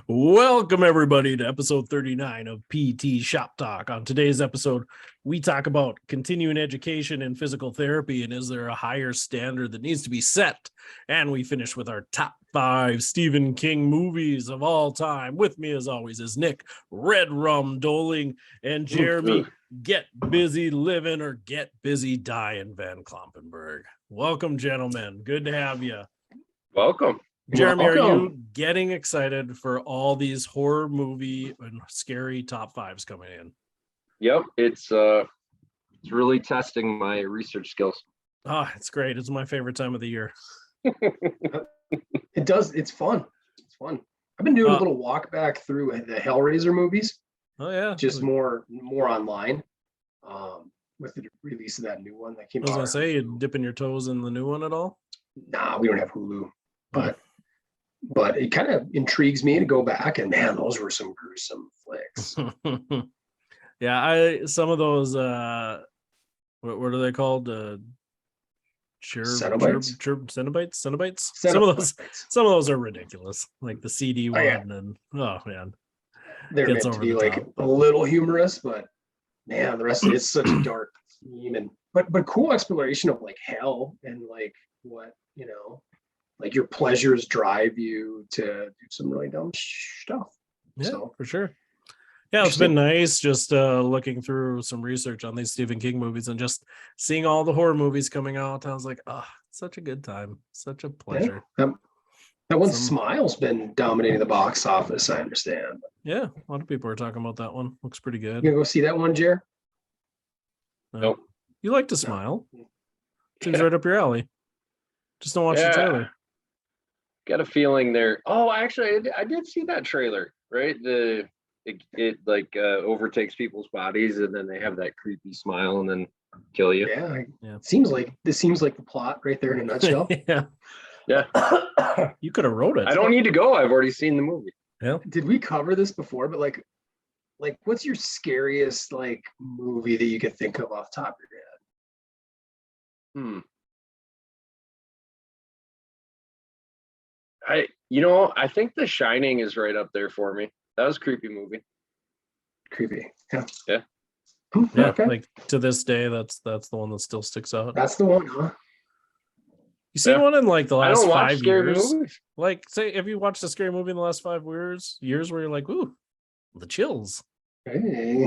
Welcome, everybody, to episode 39 of PT Shop Talk. On today's episode, we talk about continuing education and physical therapy, and is there a higher standard that needs to be set? And we finish with our top 5 Stephen King movies of all time. With me, as always, is Nick Red Rum Doling and Jeremy Get Busy Living or Get Busy Dying Van Klompenberg. Welcome, gentlemen. Good to have you. Welcome. Jeremy, are you getting excited for all these horror movie and scary top 5s coming in? Yep, it's really testing my research skills. It's great. It's my favorite time of the year. It does. It's fun. It's fun. I've been doing a little walk back through the Hellraiser movies. Oh yeah, just more online. With the release of that new one that came out. I was gonna say, you dipping your toes in the new one at all? Nah, we don't have Hulu, but it kind of intrigues me to go back, and man, those were some gruesome flicks. Yeah, some of those what are they called? Cenobites? Cenobites. Some of those are ridiculous, like the CD one. Yeah. And oh man, they're meant to be like a little humorous, but man, the rest of it's such a dark theme, and but cool exploration of like hell and like what like your pleasures drive you to do some really dumb stuff. Yeah, so for sure. Yeah, it's been nice just looking through some research on these Stephen King movies and just seeing all the horror movies coming out. I was like, such a good time. Such a pleasure. Yeah. That one, Smile's been dominating the box office, I understand. Yeah, a lot of people are talking about that one. Looks pretty good. You gonna go see that one, Jer? Nope. You like to Smile. Seems right up your alley. Just don't watch the trailer. Got a feeling there. Oh, actually, I did see that trailer, right? It overtakes people's bodies, and then they have that creepy smile, and then kill you. Yeah. Seems like the plot right there in a nutshell. Yeah. You could have wrote it. I don't need to go. I've already seen the movie. Yeah. Did we cover this before? But like, what's your scariest like movie that you could think of off the top of your head? I think The Shining is right up there for me. That was a creepy movie. Creepy. Yeah. Yeah. Okay. Like to this day, that's the one that still sticks out. That's the one, huh? You seen one in like the last 5 years? Movies. Like, say, have you watched a scary movie in the last 5 years where you're like, ooh, the chills? Hey,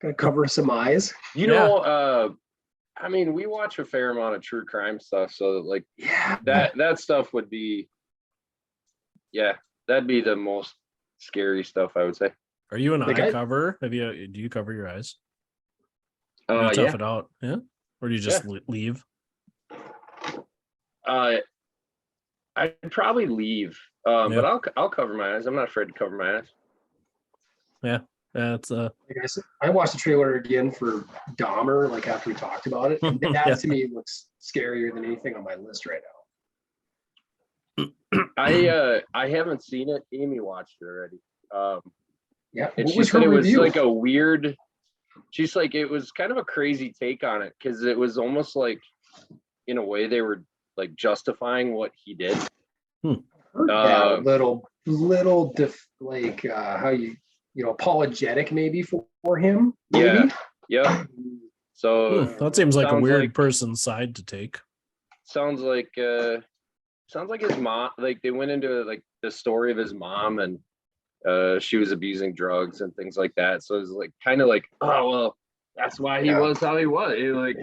gotta cover some eyes. We watch a fair amount of true crime stuff, so like that stuff would be, that'd be the most scary stuff, I would say. Are you an eye cover? Do you cover your eyes? Tough it out, yeah? Or do you just leave? I'd probably leave, but I'll cover my eyes. I'm not afraid to cover my eyes. Yeah, that's Like I said, I watched the trailer again for Dahmer, like after we talked about it, and that to me looks scarier than anything on my list right now. I haven't seen it. Amy watched it already. And she said it was like a weird. She's like, it was kind of a crazy take on it because it was almost like, in a way, they were like justifying what he did. How you apologetic maybe for him. Maybe? Yeah. So that seems like a weird person's side to take. Sounds like his mom. Like they went into like the story of his mom, and she was abusing drugs and things like that. So it's like kind of like, oh well, that's why he was how he was.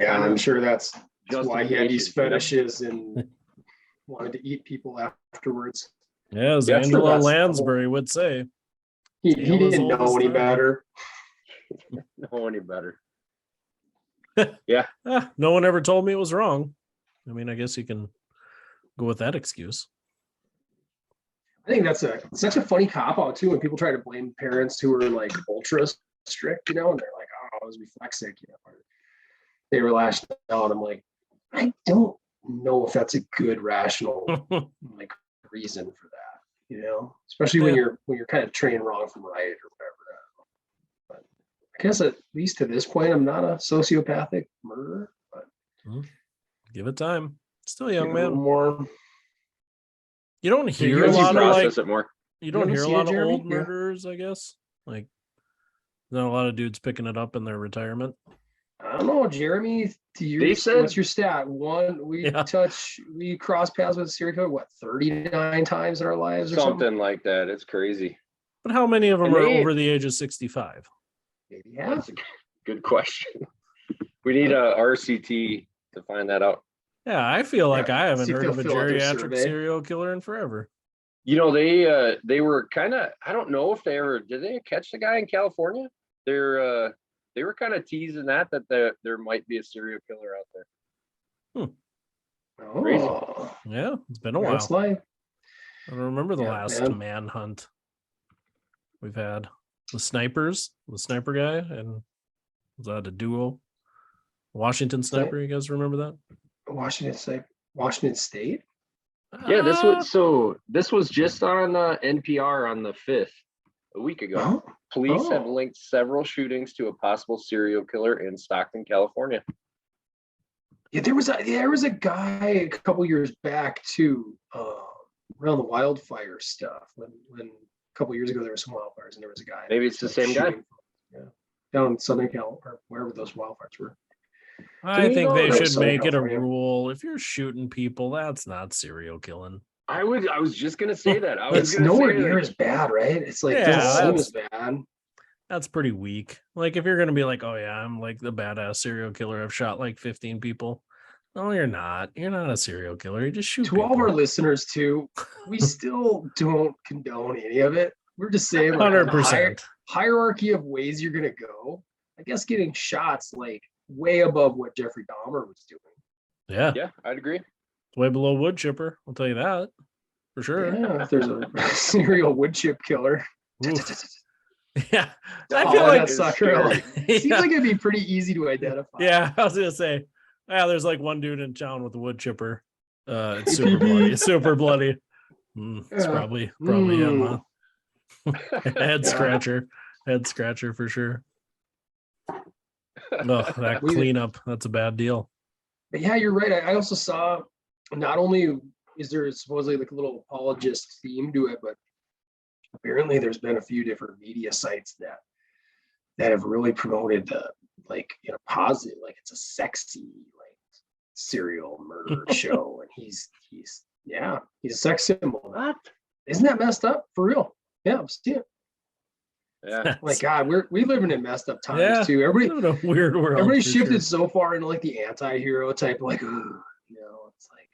I'm sure that's why he had these fetishes and wanted to eat people afterwards. Yeah, as Angela Lansbury would say. He didn't know any better. Know any better. Yeah. No one ever told me it was wrong. I mean, I guess you can go with that excuse. I think that's such a funny cop-out too when people try to blame parents who are like ultra strict, and they're like, oh, it was reflexic, they were lashing out. I'm like, I don't know if that's a good rational like reason for that, especially when you're kind of trained wrong from right or whatever. But I guess at least to this point, I'm not a sociopathic murderer. But give it time. Still young, man. More. You don't hear a lot of like. It more. You don't haven't hear a seen it, lot of Jeremy? old Yeah. murderers, I guess. Like, not a lot of dudes picking it up in their retirement. I don't know, Jeremy. They said- What's your stat? We cross paths with a serial killer, what, 39 times in our lives or something? Something like that. It's crazy. But how many of them And are they- over the age of 65? Maybe half. That's a good question. We need a RCT to find that out. Yeah, I feel like Yeah, I haven't see if heard of a they'll fill out their geriatric survey. serial killer in forever. You know, they were kind of, I don't know if did they catch the guy in California? They were kind of teasing that there might be a serial killer out there. Crazy. Oh, Yeah, it's been a while. that's life. I don't remember the Yeah, last man. manhunt we've had. The sniper guy, and was that a duo? Washington sniper, you guys remember that? Washington State? Yeah, this was just on NPR on the 5th, a week ago. Oh, Police have Oh. linked several shootings to a possible serial killer in Stockton, California. yeah, there was a guy a couple years back too, around the wildfire stuff. When a couple years ago there were some wildfires and there was a guy. Maybe it's the same guy. shooting, Yeah, down in Southern Cal or wherever those wildfires were. I me, think no, they no, should Southern make it a California. rule. If you're shooting people, that's not serial killing. I was just gonna say that. It's nowhere near as bad, right? It's like Yeah, doesn't seem that's- as bad. That's pretty weak. Like if you're gonna be like, oh yeah, I'm like the badass serial killer. I've shot like 15 people. No, you're not. You're not a serial killer. You just shoot To all of people. our listeners too, we still don't condone any of it. We're just saying like, on the 100%. hierarchy of ways you're gonna go. I guess getting shots like way above what Jeffrey Dahmer was doing. Yeah, Yeah, I'd agree. way below wood chipper. I'll tell you that for sure. Yeah, if there's a serial wood chip killer. Oof. Yeah, Oh, I feel that like sucker. Seems yeah. like it'd be pretty easy to identify. Yeah, I was gonna say, yeah, there's like one dude in town with a wood chipper. It's super bloody. It's super bloody. It's Yeah. probably him, huh? Head scratcher for sure. Oh, that We- cleanup, that's a bad deal. But yeah, you're right. I also saw not only is there supposedly like a little apologist theme to it, but apparently there's been a few different media sites that have really promoted the positive, like it's a sexy like serial murder show, and he's a sex symbol. What? Isn't that messed up for real? Yeah, I'm seeing it. Yeah. My God, we living in messed up times Yeah. too. Everybody Living a weird world. everybody for shifted sure. so far into like the anti-hero type, like, it's like,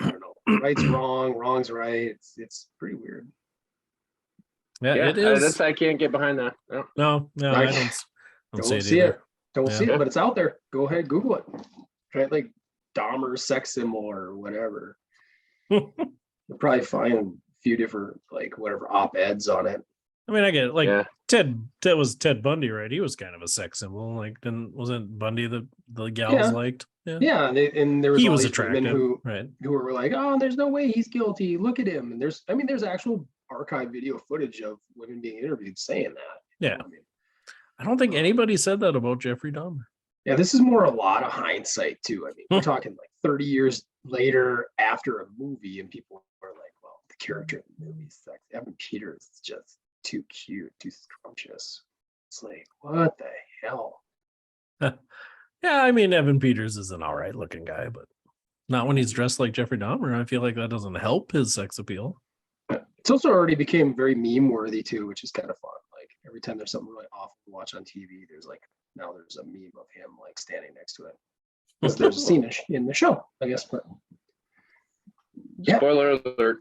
I don't know, right's wrong, wrong's right. It's pretty weird. Yeah, Yeah, it is. I can't get behind that. No. No, Right. I don't Don't see see it. it. Don't see Yeah. it, but it's out there. Go ahead, Google it. Try it, like Dahmer sex symbol or whatever. either. You'll probably find a few different like whatever op-eds on it. I mean, I get it. Like Yeah. Ted was Ted Bundy, right? He was kind of a sex symbol. Like, wasn't Bundy the gals Yeah. liked? Yeah, Yeah, and there was he all was these women attractive, right? who were like, oh, there's no way he's guilty. Look at him. And there's actual archive video footage of women being interviewed saying that. Yeah. I mean, I don't think anybody said that about Jeffrey Dahmer. yeah, this is more a lot of hindsight too. I mean, we're talking like 30 years later after a movie, and people are like, well, the character in the movie is sexy. Evan Peters is just too cute, too scrumptious. It's like, what the hell? Yeah, I mean, Evan Peters is an all right looking guy, but not when he's dressed like Jeffrey Dahmer. I feel like that doesn't help his sex appeal. It's also already became very meme worthy too, which is kind of fun. Like every time there's something really awful to watch on TV, there's a meme of him like standing next to it. Because there's a scene in the show, I guess. But yeah, Spoiler alert.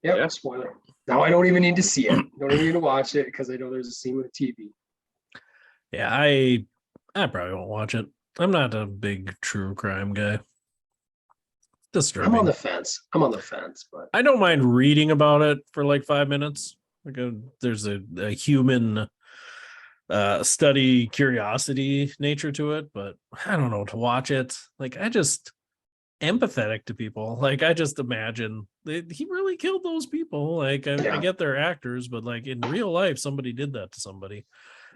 yeah, yeah. spoiler. Now I don't even need to see it. Don't even need to watch it because I know there's a scene with a TV. Yeah, I probably won't watch it. I'm not a big true crime guy. Disturbing. I'm on the fence, but I don't mind reading about it for like 5 minutes. There's a human study curiosity nature to it, but I don't know, to watch it. Like, I just empathetic to people. Like, I just imagine he really killed those people. Like, I Yeah. get they're actors, but like in real life, somebody did that to somebody.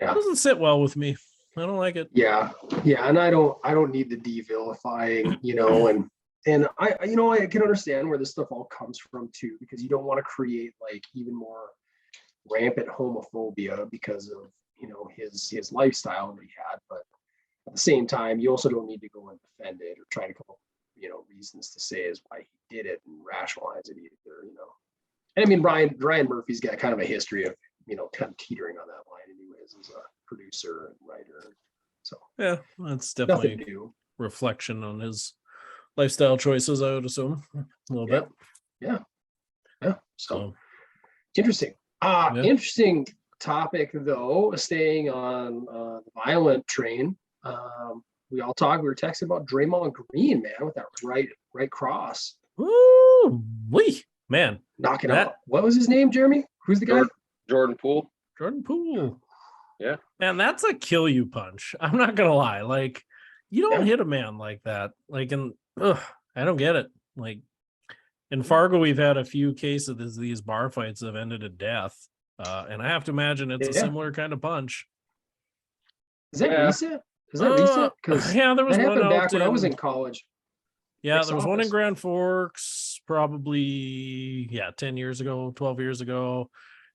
Yeah. It doesn't sit well with me. I don't like it. yeah, and I don't need the de-vilifying, and And I can understand where this stuff all comes from too, because you don't want to create like even more rampant homophobia because of, his lifestyle that he had. But at the same time, you also don't need to go and defend it or try to come up, reasons to say is why he did it and rationalize it either. And I mean, Ryan Murphy's got kind of a history of, kind of teetering on that line anyways as a producer and writer. So Yeah, that's nothing definitely new. reflection on his lifestyle choices, I would assume, a little bit. Yeah. So So interesting. Yeah. Interesting topic though, staying on the violent train. We were texting about Draymond Green, man, with that right cross. Woo wee, man. Knocking out. What was his name, Jeremy? Who's the guy? Jordan Poole. Jordan Poole. Yeah. Man, that's a kill you punch. I'm not gonna lie. Like, you don't hit a man like that. Like, I don't get it. Like, in Fargo, we've had a few cases of these bar fights that have ended in death. And I have to imagine it's a similar kind of punch. Is that recent? Is that recent? Because there was that one happened back when I was in college. Yeah, there was one in Grand Forks, probably 10 years ago, 12 years ago.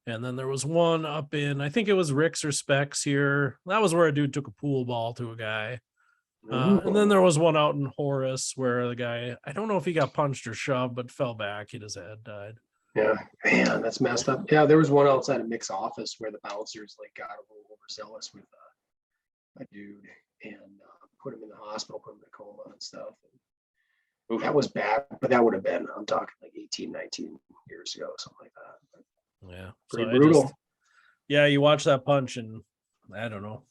And then there was one up in, I think it was Rick's or Specs here. That was where a dude took a pool ball to a guy. And then there was one out in Horace where the guy, I don't know if he got punched or shoved, but fell back, hit his head, died. Yeah, man, that's messed up. Yeah, there was one outside of Mick's office where the bouncers like got a little overzealous with a dude and put him in the hospital, put him in a coma and stuff. And that was bad, but that would have been, I'm talking like 18, 19 years ago, something like that. But yeah, pretty brutal. You watch that punch and I don't know,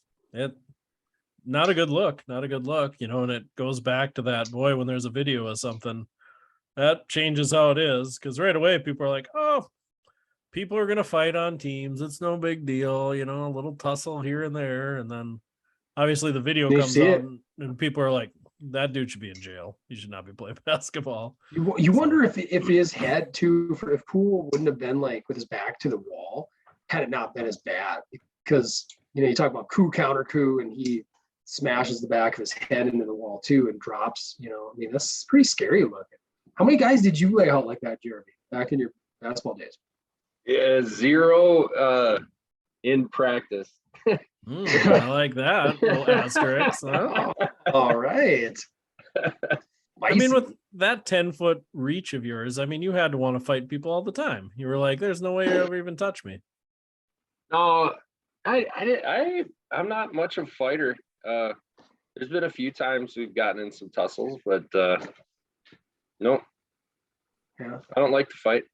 not a good look, and it goes back to that, boy, when there's a video of something, that changes how it is, because right away people are like, oh, people are going to fight on teams. It's no big deal, a little tussle here and there. And then obviously the video comes out and people are like, that dude should be in jail. He should not be playing basketball. You wonder if his head too, if Poole wouldn't have been like with his back to the wall, had it not been as bad, because, you talk about counter coup, and he smashes the back of his head into the wall too and drops, I mean, that's pretty scary looking. How many guys did you lay out like that, Jeremy, back in your basketball days? Yeah, 0 in practice. I like that little asterisk. Huh? All right. I mean, with that 10-foot reach of yours, I mean, you had to want to fight people all the time. You were like, there's no way you ever even touch me. No, I'm not much of a fighter. There's been a few times we've gotten in some tussles, but no. Yeah. I don't like to fight.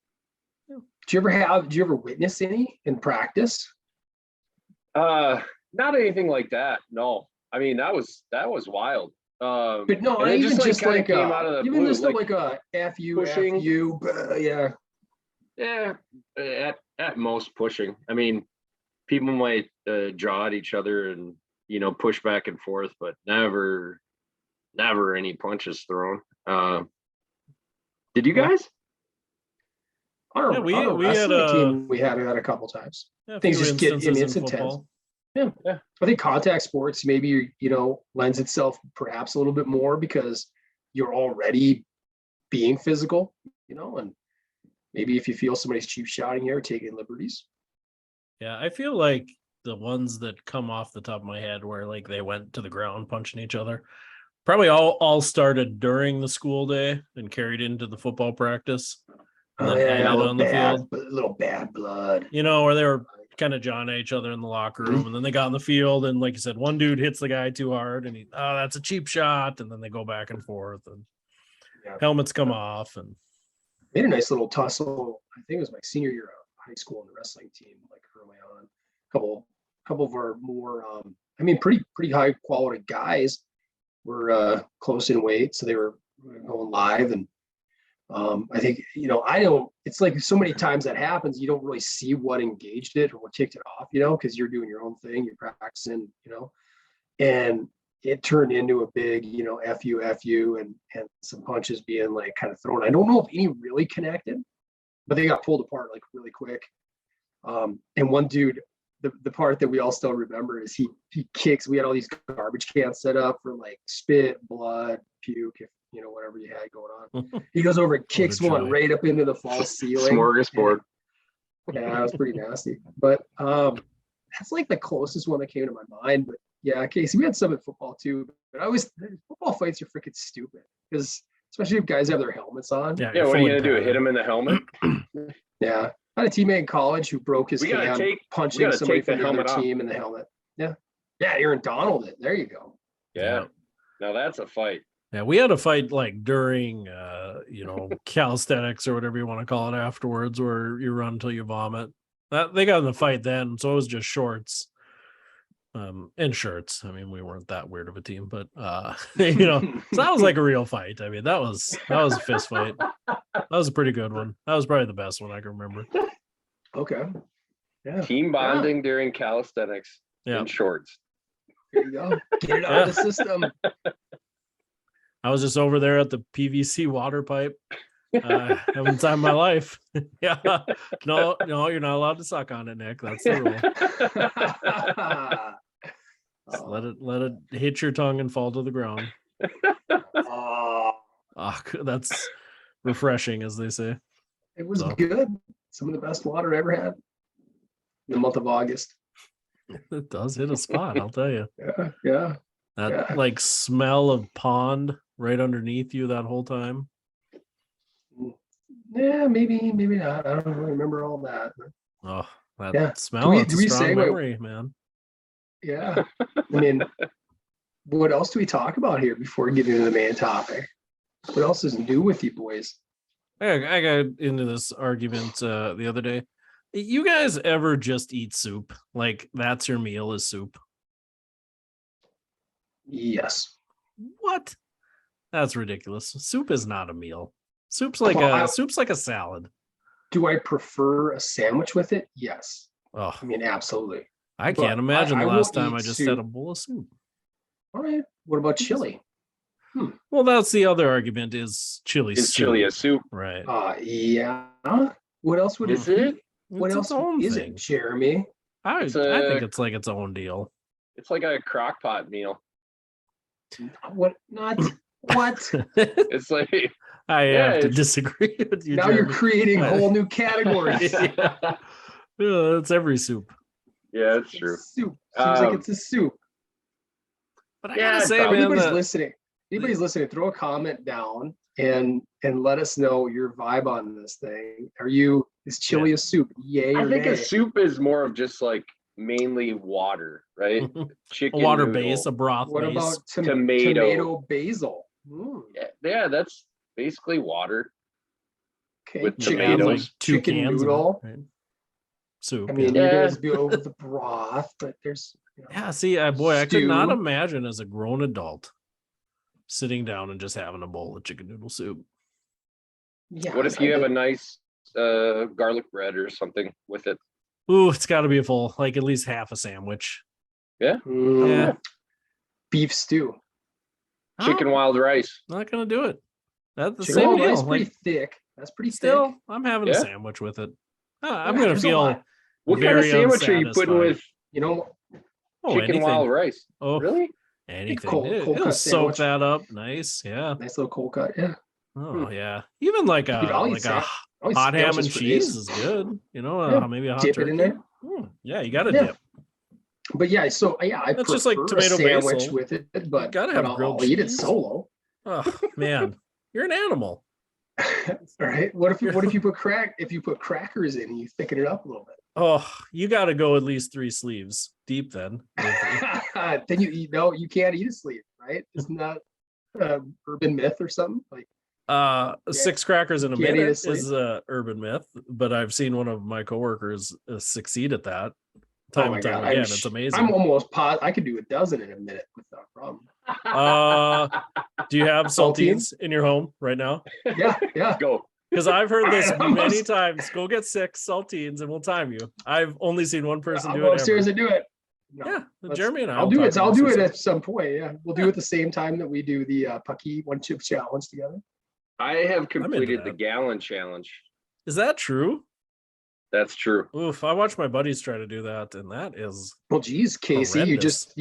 Did you ever witness any in practice? Not anything like that. No. I mean, that was wild. But no, even just like a FU, pushing. FU, yeah. Yeah, at most pushing. I mean, people might draw at each other and, push back and forth, but never any punches thrown. Did you guys? We had a team. We had a couple times. Things just get intense. Yeah. I think contact sports maybe lends itself perhaps a little bit more because you're already being physical, and maybe if you feel somebody's cheap shotting here, taking liberties. Yeah, I feel like the ones that come off the top of my head where like they went to the ground punching each other probably all started during the school day and carried into the football practice. And then on the field. A little bad blood. Where they were kind of jawing at each other in the locker room, and then they got on the field, and like you said, one dude hits the guy too hard, and that's a cheap shot, and then they go back and forth, and helmets come off, and made a nice little tussle. I think it was my senior year of high school in the wrestling team, like early on. Couple of our more, pretty high quality guys were close in weight, so they were going live, and I think, it's like so many times that happens, you don't really see what engaged it or what kicked it off, because you're doing your own thing, you're practicing, and it turned into a big, FU and some punches being like kind of thrown. I don't know if any really connected, but they got pulled apart like really quick. And one dude, the part that we all still remember is he kicks, we had all these garbage cans set up for like spit, blood, puke, whatever you had going on. He goes over and kicks one right up into the false ceiling. Smorgasbord. Yeah, it was pretty nasty. But that's like the closest one that came to my mind. But yeah, Casey, we had some in football too. But football fights are freaking stupid because especially if guys have their helmets on. Yeah, what are you gonna do? Hit him in the helmet? Yeah, I had a teammate in college who broke his hand punching somebody from the other team in the helmet. Yeah, Aaron Donald. There you go. Yeah. Now that's a fight. Yeah, we had a fight like during, calisthenics or whatever you want to call it afterwards, where you run until you vomit. They got in the fight then, so it was just shorts, and shirts. I mean, we weren't that weird of a team, but so that was like a real fight. I mean, that was a fist fight. That was a pretty good one. That was probably the best one I can remember. Okay. Yeah. Team bonding during calisthenics in shorts. There you go. Get it out of the system. I was just over there at the PVC water pipe, having the time of my life. Yeah. No, you're not allowed to suck on it, Nick. That's the rule. Let it hit your tongue and fall to the ground. That's refreshing, as they say. It was good. Some of the best water I ever had in the month of August. It does hit a spot, I'll tell you. Yeah. That like smell of pond right underneath you that whole time. Yeah, maybe not. I don't really remember all that. Oh, that smell. Do we say memory, man? Yeah. I mean, what else do we talk about here before we get into the main topic? What else is new with you boys? I got into this argument the other day. You guys ever just eat soup? Like that's your meal is soup? Yes. What? That's ridiculous. Soup is not a meal. Soup's like a salad. Do I prefer a sandwich with it? Yes. Oh, I mean, absolutely. I can't imagine the last time I just had a bowl of soup. All right. What about chili? Well, that's the other argument is chili soup. Chili a soup? Right. Yeah. What else would it be? What else is it, Jeremy? I think it's like its own deal. It's like a crock pot meal. What? Not what? It's like I have to disagree with you. Now Jeremy. You're creating whole new categories. Yeah, it's every soup. Yeah, it's true. Soup. Seems like it's a soup. But I gotta say, man, anybody's listening, throw a comment down and let us know your vibe on this thing. Is chili a soup? Yay or nay? I think a soup is more of just like mainly water, right? Chicken a water noodle. base, a broth what base. About tomato basil? Yeah, that's basically water. Okay, with chicken, tomatoes. like chicken noodle. Right? Soup. I mean, you guys be over the broth, but there's see, I could not imagine as a grown adult sitting down and just having a bowl of chicken noodle soup. Yeah. What if you have a nice garlic bread or something with it? Ooh, it's got to be a full, like at least half a sandwich. Yeah. Yeah. Beef stew. Chicken wild rice. Not gonna do it. That's the Chicken same wild deal. rice pretty thick. That's pretty still, thick. I'm having a sandwich with it. I'm gonna feel. What kind of sandwich are you putting with? Chicken wild rice. Oh, really? Anything. Cold It'll soak that up. Nice. Yeah. Nice little cold cut. Yeah. Oh yeah. Even like a hot ham and cheese is good. Maybe a hot dip turkey. it in there. Yeah, you got to dip. But I prefer just like tomato a sandwich basil. with it, but gotta have grilled I'll eat it cheese. solo. Oh man, you're an animal. All right. What if you put crackers in and you thicken it up a little bit? Oh, you got to go at least 3 sleeves deep then. Then you can't eat a sleeve, right? Isn't that urban myth or something? Like 6 crackers in a can't eat minute a sleeve? is a urban myth, but I've seen one of my coworkers succeed at that time and time again. It's amazing. I'm almost positive I could do a dozen in a minute without a problem. Do you have saltines in your home right now? Yeah. Go. Because I've heard this many times. Go get 6 saltines and we'll time you. I've only seen one person do it. I'll go upstairs and do it. No, yeah, Jeremy and I. I'll do it. I'll do it at some point. Yeah, we'll do it the same time that we do the Pucky 1 chip challenge together. I have completed the gallon challenge. Is that true? That's true. Oof! I watched my buddies try to do that, and that is well, geez, Casey, horrendous.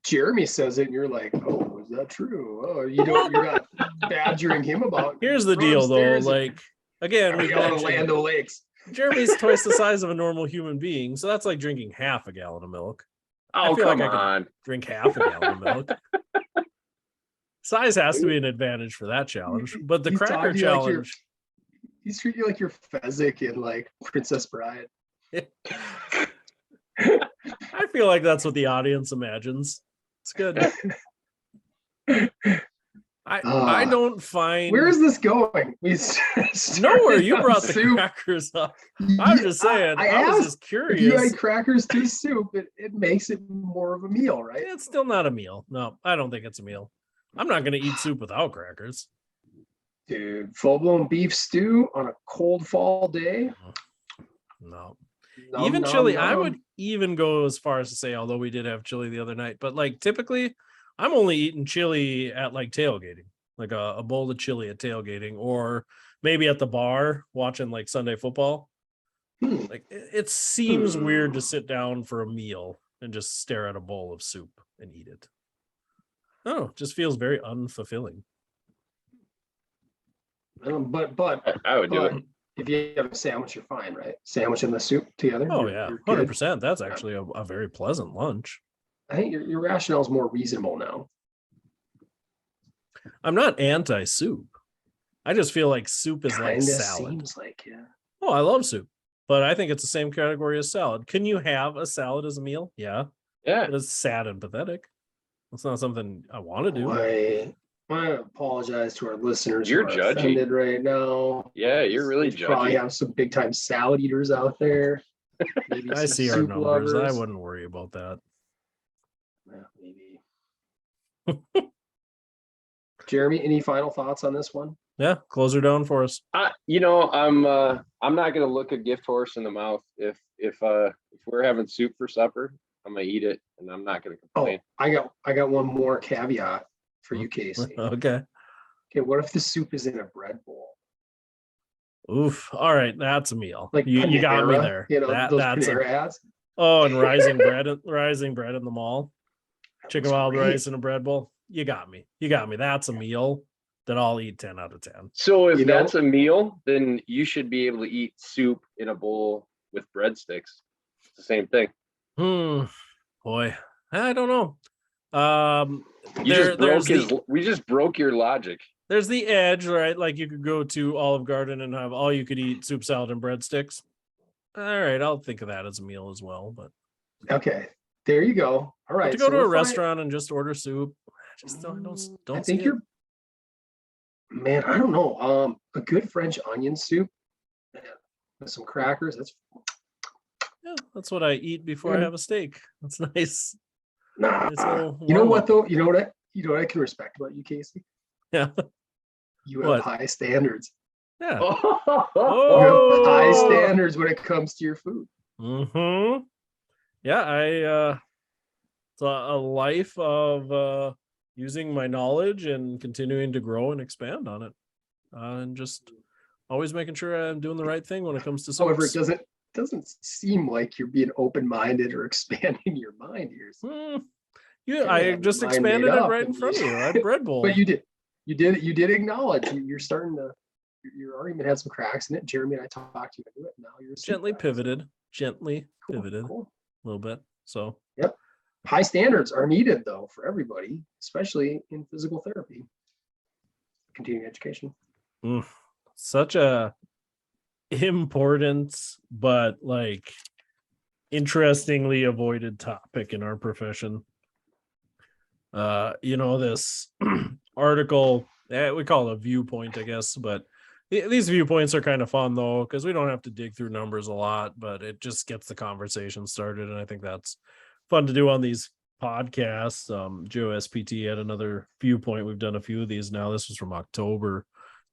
Jeremy says it, and you're like, oh, that true? Oh, you're not badgering him about. Here's the deal, though. Like, again, we going to Land O'Lakes. Jeremy's twice the size of a normal human being, so that's like drinking half a gallon of milk. Oh, come I could on. drink half a gallon of milk. Size has to be an advantage for that challenge, but the cracker challenge. He's treating you like you're Fezzik in like Princess Bride. I feel like that's what the audience imagines. It's good. I don't find. Where is this going? Nowhere. You brought the crackers up. I'm just saying. I was just curious. If you add crackers to soup, it makes it more of a meal, right? It's still not a meal. No, I don't think it's a meal. I'm not going to eat soup without crackers. Dude, full-blown beef stew on a cold fall day? No. Even chili, I would even go as far as to say, although we did have chili the other night, but like typically I'm only eating chili at like tailgating, like a bowl of chili at tailgating, or maybe at the bar watching like Sunday football. Like it seems weird to sit down for a meal and just stare at a bowl of soup and eat it. Oh, just feels very unfulfilling. But I would do it. If you have a sandwich, you're fine, right? Sandwich and the soup together. Oh yeah, 100%. That's actually a very pleasant lunch. I think your rationale is more reasonable now. I'm not anti-soup. I just feel like soup is like salad. Seems like, yeah. Oh, I love soup, but I think it's the same category as salad. Can you have a salad as a meal? Yeah. Yeah. But it's sad and pathetic. It's not something I want to do. I apologize to our listeners. You're who are offended right now. Yeah, you're really judgy. Probably have some big time salad eaters out there. I see our numbers. I wouldn't worry about that. Yeah, maybe. Jeremy, any final thoughts on this one? Yeah, close her down for us. I'm not gonna look a gift horse in the mouth. If we're having soup for supper, I'm gonna eat it, and I'm not gonna complain. Oh, I got one more caveat for you, Casey. Okay. What if the soup is in a bread bowl? Oof. All right, that's a meal. Like you got me there. You know, those Panera ads. Oh, and rising bread in the mall. Chicken wild rice in a bread bowl. You got me. That's a meal that I'll eat 10 out of 10. So if that's a meal, then you should be able to eat soup in a bowl with breadsticks. It's the same thing. Boy, I don't know. We just broke your logic. There's the edge, right? Like you could go to Olive Garden and have all you could eat soup, salad, and breadsticks. All right, I'll think of that as a meal as well. But okay, there you go. All right, to go to a restaurant and just order soup, I just don't. I think you're, man. I don't know. A good French onion soup with some crackers. That's what I eat before I have a steak. That's nice. Nah, you know what though? You know what I can respect about you, Casey? Yeah. You have high standards. Yeah. You have high standards when it comes to your food. Mm-hmm. Yeah, it's a life of using my knowledge and continuing to grow and expand on it. And just always making sure I'm doing the right thing when it comes to soups. However, it doesn't seem like you're being open-minded or expanding your mind here. Yeah, I just expanded it right in front of you. I had bread bowl. But you did acknowledge you're starting to. Your argument had some cracks in it. Jeremy and I talked to you into it. Now you're gently pivoted a little bit. So yep, high standards are needed though for everybody, especially in physical therapy, continuing education. Such a important but like interestingly avoided topic in our profession. This article, we call it a viewpoint, I guess, but these viewpoints are kind of fun though, because we don't have to dig through numbers a lot, but it just gets the conversation started. And I think that's fun to do on these podcasts. Joe SPT had another viewpoint. We've done a few of these now. This was from October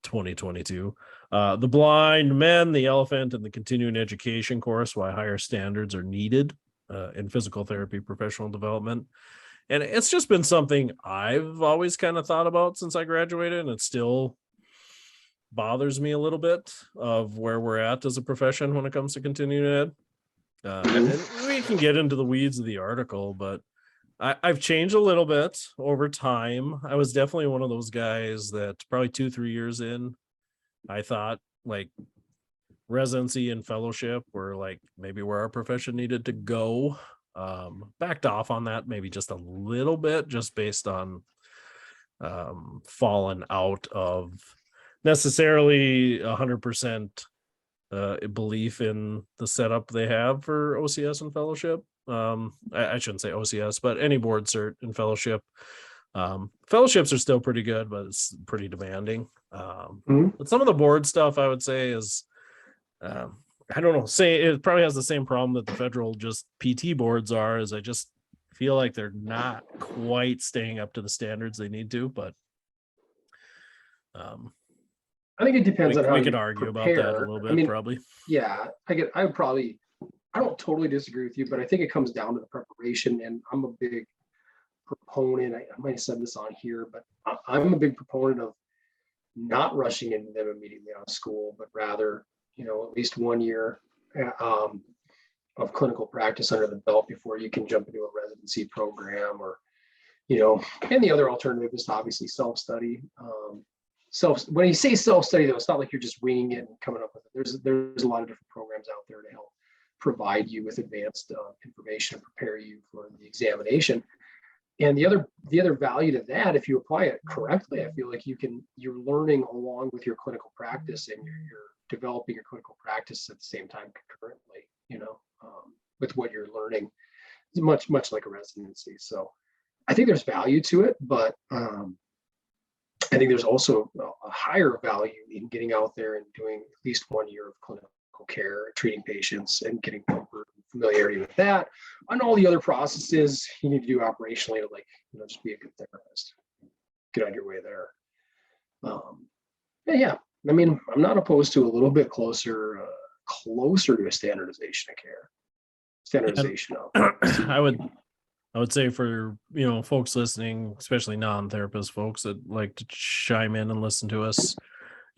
2022. The blind men, the elephant, and the continuing education course, why higher standards are needed in physical therapy professional development. And it's just been something I've always kind of thought about since I graduated, and it still bothers me a little bit of where we're at as a profession when it comes to continuing ed. And we can get into the weeds of the article, but I've changed a little bit over time. I was definitely one of those guys that probably 2-3 years in, I thought like residency and fellowship were like maybe where our profession needed to go. Backed off on that maybe just a little bit, just based on fallen out of necessarily 100% belief in the setup they have for OCS and fellowship. I shouldn't say OCS, but any board cert and fellowship. Fellowships are still pretty good, but it's pretty demanding. But some of the board stuff I would say is, I don't know, say it probably has the same problem that the federal just PT boards are, is I just feel like they're not quite staying up to the standards they need to, but I think it depends on how we you could argue prepare. about that a little bit. I mean, probably. Yeah, I don't totally disagree with you, but I think it comes down to the preparation. And I'm a big proponent. I might have said this on here, but I'm a big proponent of not rushing into them immediately out of school, but rather, at least 1 year of clinical practice under the belt before you can jump into a residency program, or, and the other alternative is to obviously self-study. When you say self-study, though, it's not like you're just winging it and coming up with it. There's a lot of different programs out there to help provide you with advanced information and prepare you for the examination. And the other value to that, if you apply it correctly, I feel like you're learning along with your clinical practice, and you're developing your clinical practice at the same time concurrently, with what you're learning. It's much like a residency. So I think there's value to it, but I think there's also a higher value in getting out there and doing at least 1 year of clinical care, treating patients, and getting comfort and familiarity with that, and all the other processes you need to do operationally to just be a good therapist, get on your way there. Yeah. I mean, I'm not opposed to a little bit closer to a standardization of care, standardization of. I would say for, folks listening, especially non-therapist folks that like to chime in and listen to us,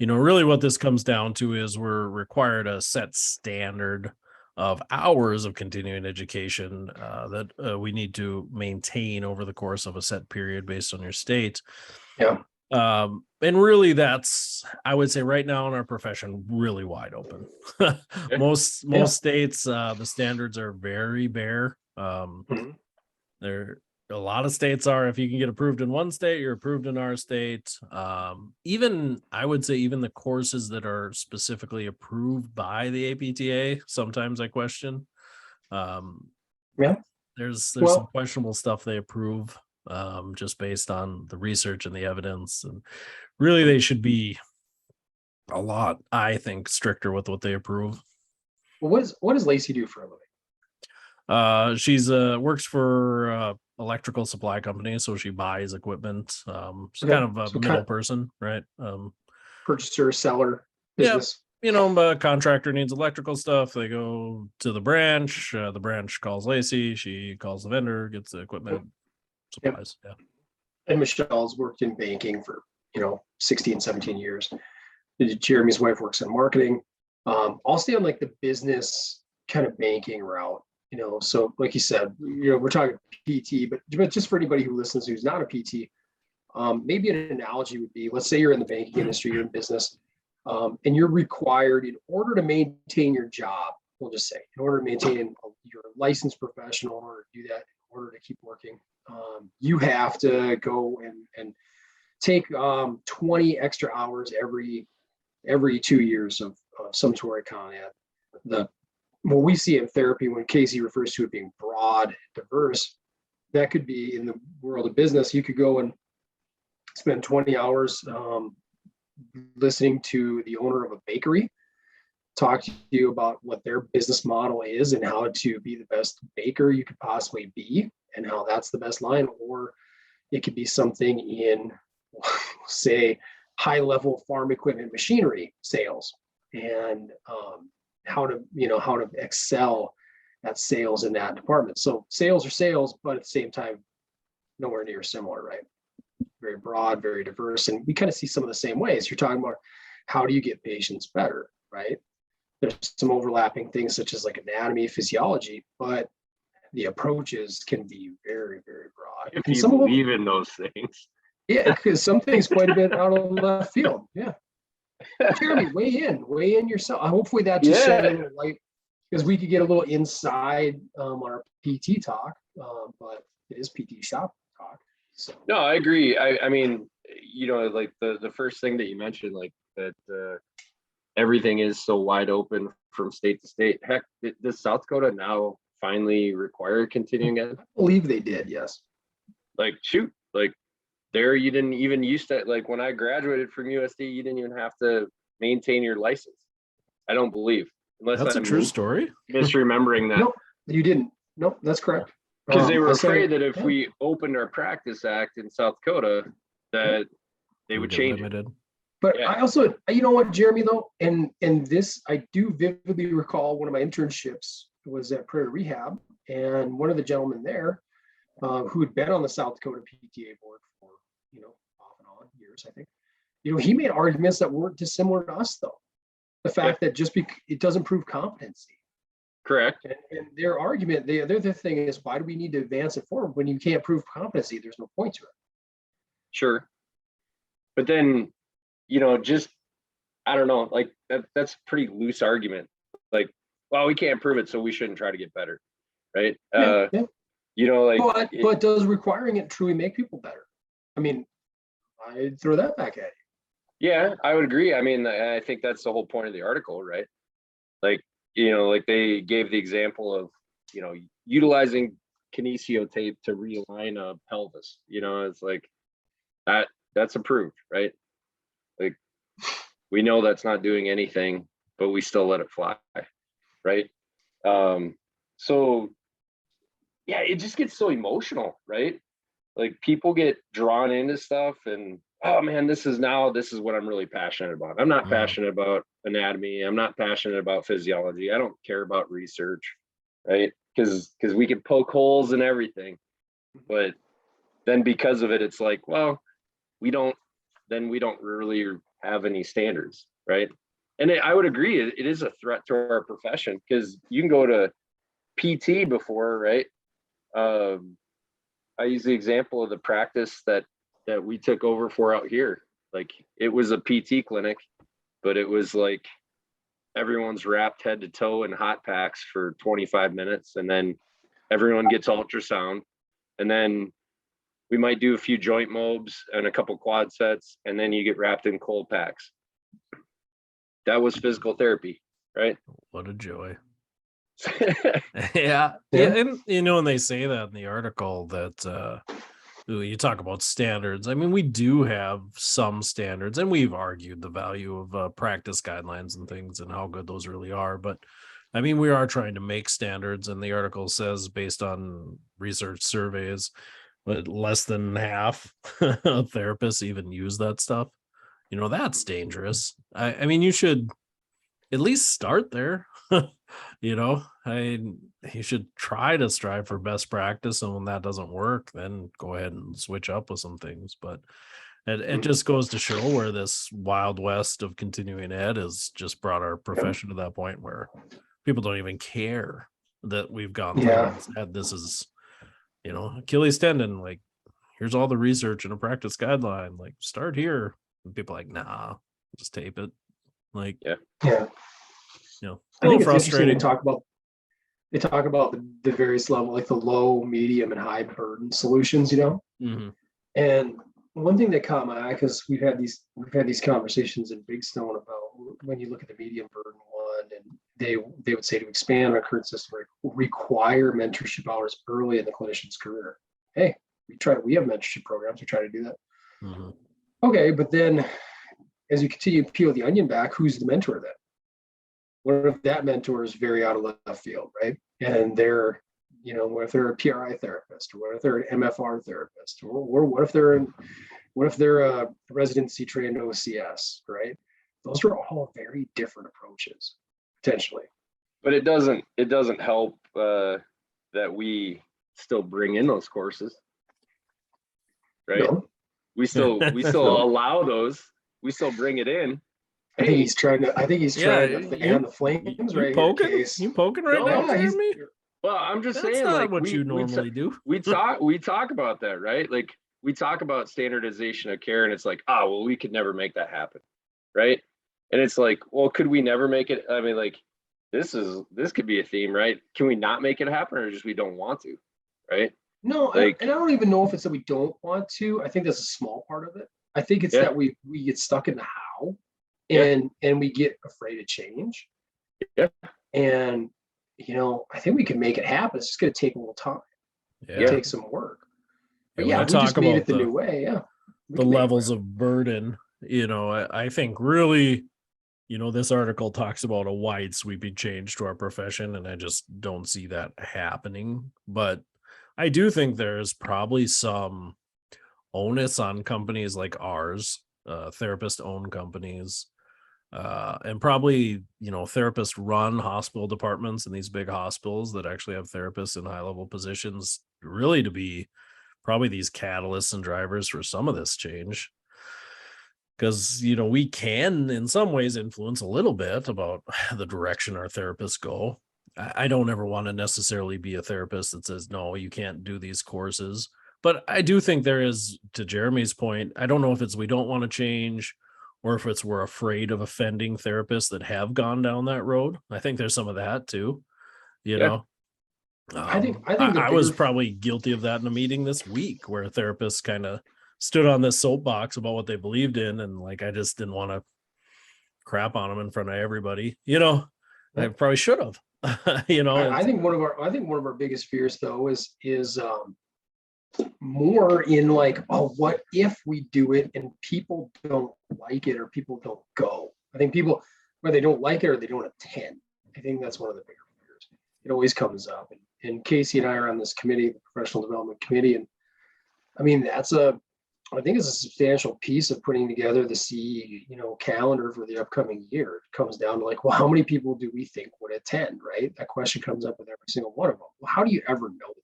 really what this comes down to is we're required a set standard of hours of continuing education that we need to maintain over the course of a set period based on your state. Yeah. And really that's, I would say right now in our profession, really wide open. Most states, the standards are very bare. There a lot of states are, if you can get approved in one state, you're approved in our state. Even I would say even the courses that are specifically approved by the APTA, sometimes I question. There's some questionable stuff they approve just based on the research and the evidence, and really they should be a lot, I think, stricter with what they approve. Well, what does Lacey do for a living? She's works for electrical supply company, so she buys equipment. She's kind of a middle person, right? Purchaser, seller, business. A contractor needs electrical stuff, they go to the branch calls Lacey, she calls the vendor, gets the equipment, supplies. Yeah. And Michelle's worked in banking for 16, 17 years. Jeremy's wife works in marketing. I'll stay on like the business kind of banking route. So like you said, we're talking PT, but just for anybody who listens who's not a PT, maybe an analogy would be, let's say you're in the banking industry, you're in business, and you're required, in order to maintain your job, we'll just say, in order to maintain your licensed professional, in order to do that, in order to keep working, you have to go and take 20 extra hours every 2 years of sumptuary con ed. What we see in therapy, when Casey refers to it being broad, diverse, that could be in the world of business. You could go and spend 20 hours listening to the owner of a bakery talk to you about what their business model is and how to be the best baker you could possibly be and how that's the best line. Or it could be something in, say, high-level farm equipment machinery sales, and how to excel at sales in that department. So sales are sales, but at the same time, nowhere near similar, right? Very broad, very diverse. And we kind of see some of the same ways. You're talking about how do you get patients better, right? There's some overlapping things such as like anatomy, physiology, but the approaches can be very, very broad. If And you some of them, believe in those things. yeah, because some things quite a bit out of left field. Yeah. Jeremy, weigh in yourself. Hopefully that just shed a little light, because we could get a little inside on our PT talk, but it is PT shop talk. So No, I agree. I mean, like the first thing that you mentioned, like that everything is so wide open from state to state. Heck, does South Dakota now finally require continuing ed? I believe they did, yes. Like, shoot, like there you didn't even used to, like when I graduated from USD, you didn't even have to maintain your license. I don't believe, unless That's a I'm true story. misremembering that. Nope, you didn't. Nope, that's correct. Because they were I said- afraid that if yeah. we opened our Practice Act in South Dakota, that they would get change it. limited. But Yeah. I also, you know what, Jeremy, though, and this, I do vividly recall one of my internships was at Prairie Rehab, and one of the gentlemen there, who had been on the South Dakota PTA board for, off and on years, I think, he made arguments that weren't dissimilar to us, though. The fact that just it doesn't prove competency. Correct. And their argument, the other thing is, why do we need to advance it forward when you can't prove competency? There's no point to it. Sure. But then, just, I don't know, like that's a pretty loose argument. Like, well, we can't prove it, so we shouldn't try to get better. Right. Yeah. Like, but does requiring it truly make people better? I mean, I'd throw that back at you. Yeah, I would agree. I mean, I think that's the whole point of the article, right? Like, like they gave the example of, utilizing kinesio tape to realign a pelvis. It's like that's approved, right? Like, we know that's not doing anything, but we still let it fly, right? So yeah, it just gets so emotional, right? Like, people get drawn into stuff and, oh man, this is what I'm really passionate about. I'm not passionate about anatomy. I'm not passionate about physiology. I don't care about research, right? Because we can poke holes in everything, but then because of it, it's like, well, we don't really have any standards, right? And I would agree, it is a threat to our profession, because you can go to PT before, right? I use the example of the practice that we took over for out here. Like, it was a PT clinic, but it was like everyone's wrapped head to toe in hot packs for 25 minutes, and then everyone gets ultrasound, and then we might do a few joint mobs and a couple quad sets, and then you get wrapped in cold packs. That was physical therapy, right? What a joy. Yeah. And and they say that in the article that you talk about standards. I mean, we do have some standards, and we've argued the value of practice guidelines and things and how good those really are. But I mean, we are trying to make standards, and the article says, based on research surveys, but less than half of therapists even use that stuff. That's dangerous. I mean, you should at least start there. You should try to strive for best practice, and when that doesn't work, then go ahead and switch up with some things. But it just goes to show where this wild west of continuing ed has just brought our profession to that point where people don't even care that we've gone through and said, this is, Achilles tendon, like, here's all the research and a practice guideline, like, start here. And people are like, nah, just tape it. Like, Yeah. A little frustrating. They talk about the various level, like the low, medium, and high burden solutions, Mm-hmm. And one thing that caught my eye, because we've had these conversations in Big Stone about when you look at the medium burden one, and they would say, to expand our current system, require mentorship hours early in the clinician's career. Hey, we have mentorship programs, we try to do that. Mm-hmm. Okay, but then as you continue to peel the onion back, who's the mentor then? What if that mentor is very out of left field, right? And they're, what if they're a PRI therapist, or what if they're an MFR therapist, or what if they're a residency trained OCS, right? Those are all very different approaches, potentially. But it doesn't help that we still bring in those courses, right? No. We still allow those. We still bring it in. I think he's trying to fan the flames right poking? here, Case. You poking right now, Yeah, Jeremy? Well, I'm just That's saying, not like what you normally do. we talk about that, right? Like we talk about standardization of care, and it's like, oh, well, we could never make that happen, right? And it's like, well, could we never make it? I mean, like this could be a theme, right? Can we not make it happen, or just we don't want to, right? No, Like, and I don't even know if it's that we don't want to. I think that's a small part of it. I think it's Yeah. that we get stuck in the how, Yeah. and we get afraid of change. Yeah. And I think we can make it happen. It's just going to take a little time. Yeah. It takes some work. But when yeah, I we just talk made about it the new way. Yeah. We the can make it levels work. of burden, I think really, this article talks about a wide sweeping change to our profession, and I just don't see that happening. But I do think there's probably some onus on companies like ours, therapist-owned companies, and probably, therapist-run hospital departments in these big hospitals that actually have therapists in high-level positions, really to be probably these catalysts and drivers for some of this change. Because, we can, in some ways, influence a little bit about the direction our therapists go. I don't ever want to necessarily be a therapist that says, no, you can't do these courses. But I do think there is, to Jeremy's point, I don't know if it's we don't want to change or if it's we're afraid of offending therapists that have gone down that road. I think there's some of that too, you Yeah. know. I think the I was bigger- probably guilty of that in a meeting this week where therapists kind of stood on this soapbox about what they believed in, and like I just didn't want to crap on them in front of everybody. I probably should have. I think one of our biggest fears though is more in like, oh, what if we do it and people don't like it or people don't go? I think people, whether they don't like it or they don't attend, I think that's one of the bigger fears. It always comes up. And Casey and I are on this committee, the professional development committee. And I mean, I think it's a substantial piece of putting together the CE, calendar for the upcoming year. It comes down to like, well, how many people do we think would attend, right? That question comes up with every single one of them. Well, how do you ever know that?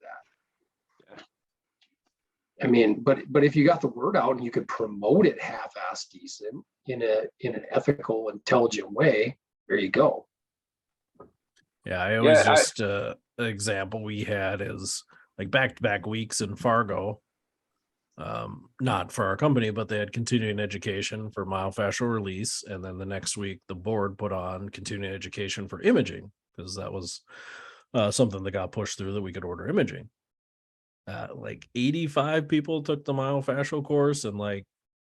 I mean, but if you got the word out and you could promote it half-assed decent in an ethical, intelligent way, there you go. Yeah, I always just an example we had is like back-to-back weeks in Fargo. Not for our company, but they had continuing education for myofascial release, and then the next week the board put on continuing education for imaging because that was something that got pushed through that we could order imaging. Like 85 people took the myofascial course and like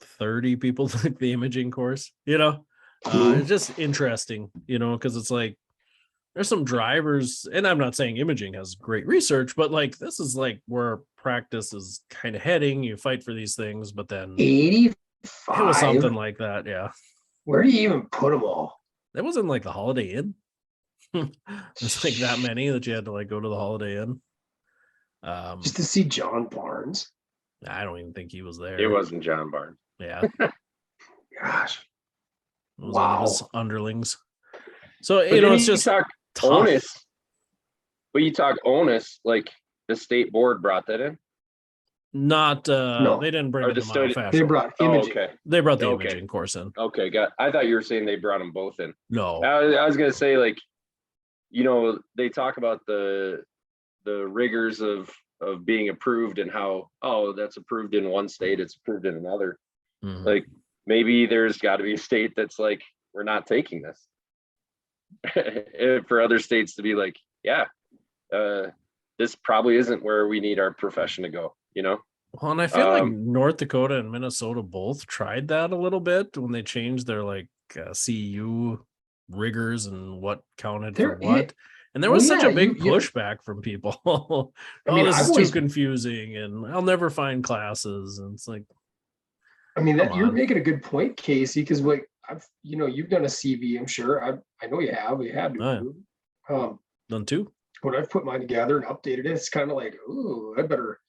30 people took the imaging course. It's just interesting, because it's like there's some drivers, and I'm not saying imaging has great research, but like this is like where practice is kind of heading. You fight for these things, but then 85. it was something like that. Yeah. Where do you even put them all? That wasn't like the Holiday Inn. It's like that many that you had to like go to the Holiday Inn. Just to see John Barnes. I don't even think he was there. It wasn't John Barnes. Yeah. Gosh. It was one of his underlings. So, But it's just talk tough. onus. But you talk onus, like the state board brought that in. Not No. they didn't bring Or in the the study- myofascial. They brought imaging. Okay. They brought the Okay. imaging course in. Okay. I thought you were saying they brought them both in. No. I was gonna say, like, they talk about the rigors of being approved and how, oh, that's approved in one state, it's approved in another. Mhm. Like maybe there's got to be a state that's like, we're not taking this. For other states to be like, yeah, this probably isn't where we need our profession to go. Well, and I feel like North Dakota and Minnesota both tried that a little bit when they changed their like CEU rigors and what counted for what. And there was such a big pushback from people. This is too confusing, and I'll never find classes. And it's like, I mean, you're making a good point, Casey, because what you've done a CV, I'm sure. I know you have. You had to. Done too. When I've put mine together and updated it, it's kind of like, ooh, I better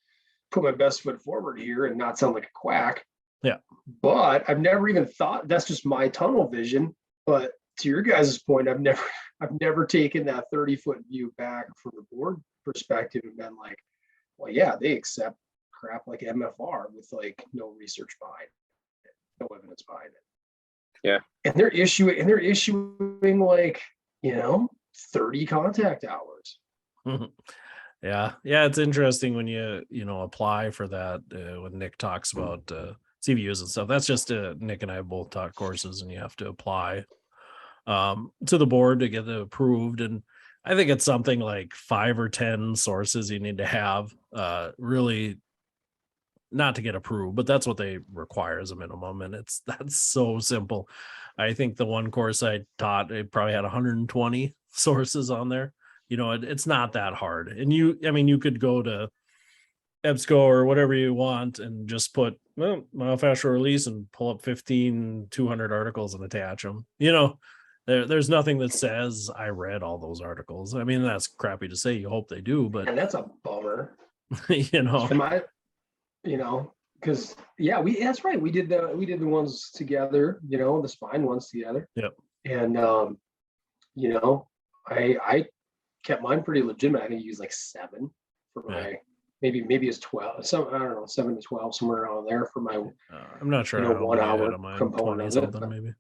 put my best foot forward here and not sound like a quack. Yeah. But I've never even thought, that's just my tunnel vision. But to your guys' point, I've never taken that 30-foot view back from the board perspective and been like, well, yeah, they accept crap like MFR with like no research behind it, no evidence behind it. Yeah. And they're issuing like, 30 contact hours. Yeah, it's interesting when you apply for that when Nick talks about CVUs and stuff. That's just Nick and I both taught courses, and you have to apply to the board to get it approved. And I think it's something like 5 or 10 sources you need to have, really, not to get approved, but that's what they require as a minimum. And that's so simple. I think the one course I taught, it probably had 120 sources on there. It's not that hard. And you could go to EBSCO or whatever you want and just put myofascial release and pull up 200 articles and attach them. There's nothing that says I read all those articles. I mean, that's crappy to say. You hope they do, but And that's a bummer. Am I, because that's right. We did the ones together, the spine ones together. Yep. And I kept mine pretty legitimate. I think I used like 7 for my maybe it's 12. Some I don't know, 7 to 12, somewhere around there for my. I'm not sure. 1 hour component 20 something maybe.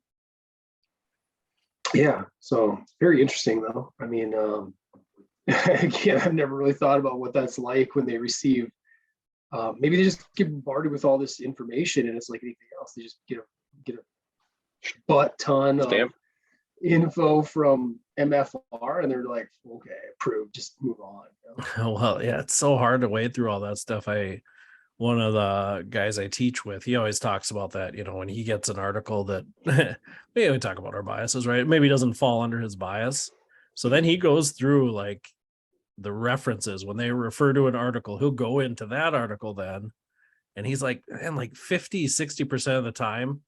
Yeah. So very interesting though. I mean, again, I've never really thought about what that's like when they receive. Maybe they just get bombarded with all this information, and it's like anything else. They just get a butt ton of info from MFR, and they're like, okay, approved, just move on. Well, yeah, it's so hard to wade through all that stuff. One of the guys I teach with, he always talks about that, when he gets an article that we talk about our biases, right? Maybe doesn't fall under his bias. So then he goes through like the references when they refer to an article, he'll go into that article then. And he's like, and like 50-60% of the time,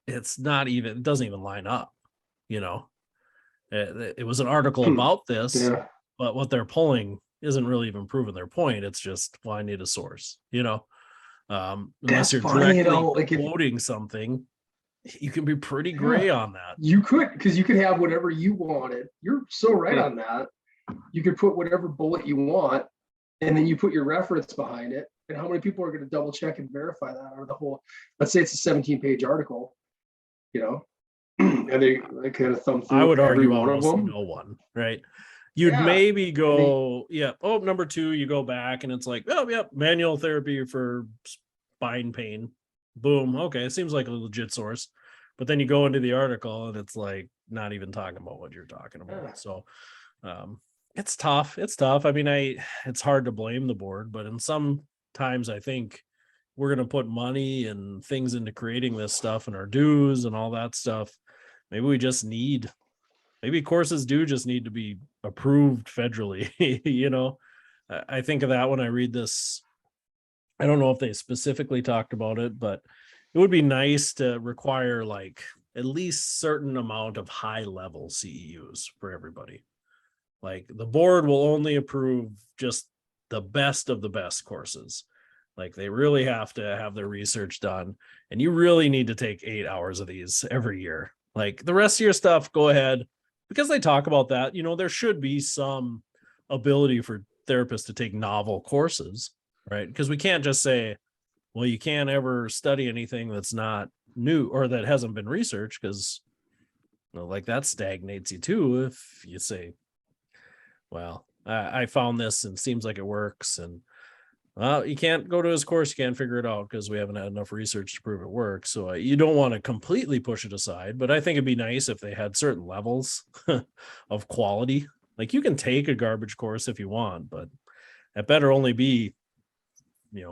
it doesn't even line up. It was an article about this, but what they're pulling isn't really even proving their point. It's just, well, I need a source, unless you're directly quoting something, you can be pretty gray on that. You could have whatever you wanted. You're so right on that. You could put whatever bullet you want, and then you put your reference behind it. And how many people are going to double check and verify that? Or the whole, let's say it's a 17-page article, and they kind of thumb through. I would every argue one of them. No one, right? You'd maybe go, number 2, you go back and it's like, manual therapy for spine pain. Boom. Okay. It seems like a legit source. But then you go into the article and it's like not even talking about what you're talking about. Yeah. So it's tough. I mean, it's hard to blame the board, but in some times I think we're going to put money and things into creating this stuff and our dues and all that stuff. Maybe courses do just need to be approved federally. I think of that when I read this. I don't know if they specifically talked about it, but it would be nice to require like at least certain amount of high level CEUs for everybody. Like the board will only approve just the best of the best courses. Like they really have to have their research done, and you really need to take 8 hours of these every year. Like the rest of your stuff, go ahead, because they talk about that. There should be some ability for therapists to take novel courses, right? Because we can't just say, well, you can't ever study anything that's not new or that hasn't been researched, because like that stagnates you too. If you say, well, I found this and seems like it works, and well, you can't go to his course, you can't figure it out because we haven't had enough research to prove it works. So you don't want to completely push it aside, but I think it'd be nice if they had certain levels of quality. Like you can take a garbage course if you want, but it better only be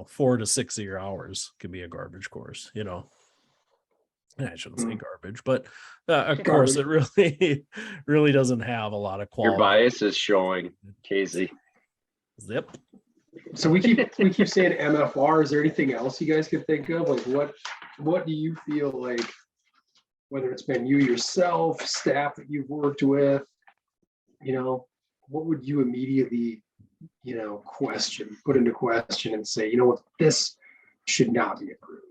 4 to 6 of your hours can be a garbage course. I shouldn't say garbage, but a course that really doesn't have a lot of quality. Your bias is showing, Casey. Zip. So we keep saying MFR. Is there anything else you guys could think of? Like what do you feel like, whether it's been you yourself, staff that you've worked with, what would you immediately, put into question and say, this should not be approved?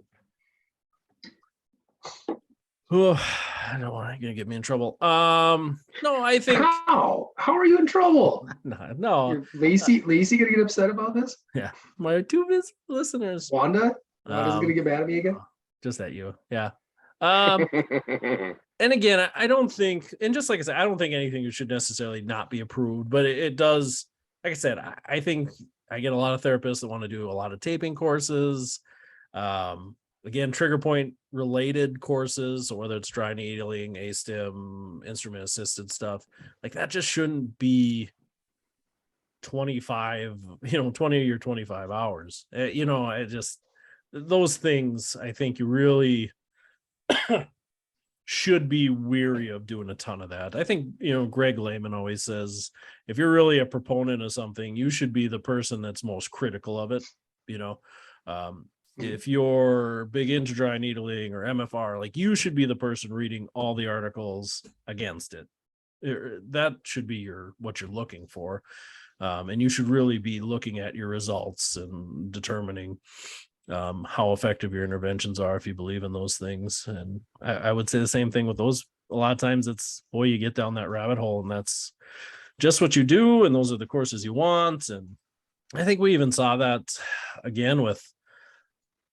Oh, I don't want to get me in trouble. No, I think how are you in trouble? No. You're Lacey gonna get upset about this? Yeah, my 2 listeners. Wanda's gonna get mad at me again. Just at you, yeah. And again, I don't think, and just like I said, I don't think anything should necessarily not be approved, but it does like I said, I think I get a lot of therapists that want to do a lot of taping courses. Again, trigger point related courses, so whether it's dry needling, ASTIM, instrument assisted stuff, like that just shouldn't be 20 or 25 hours. I just, those things, I think you really should be weary of doing a ton of that. I think, Greg Lehman always says, if you're really a proponent of something, you should be the person that's most critical of it. If you're big into dry needling or MFR, like you should be the person reading all the articles against it. That should be what you're looking for. And you should really be looking at your results and determining how effective your interventions are if you believe in those things. And I would say the same thing with those. A lot of times it's, boy, you get down that rabbit hole and that's just what you do. And those are the courses you want. And I think we even saw that again with,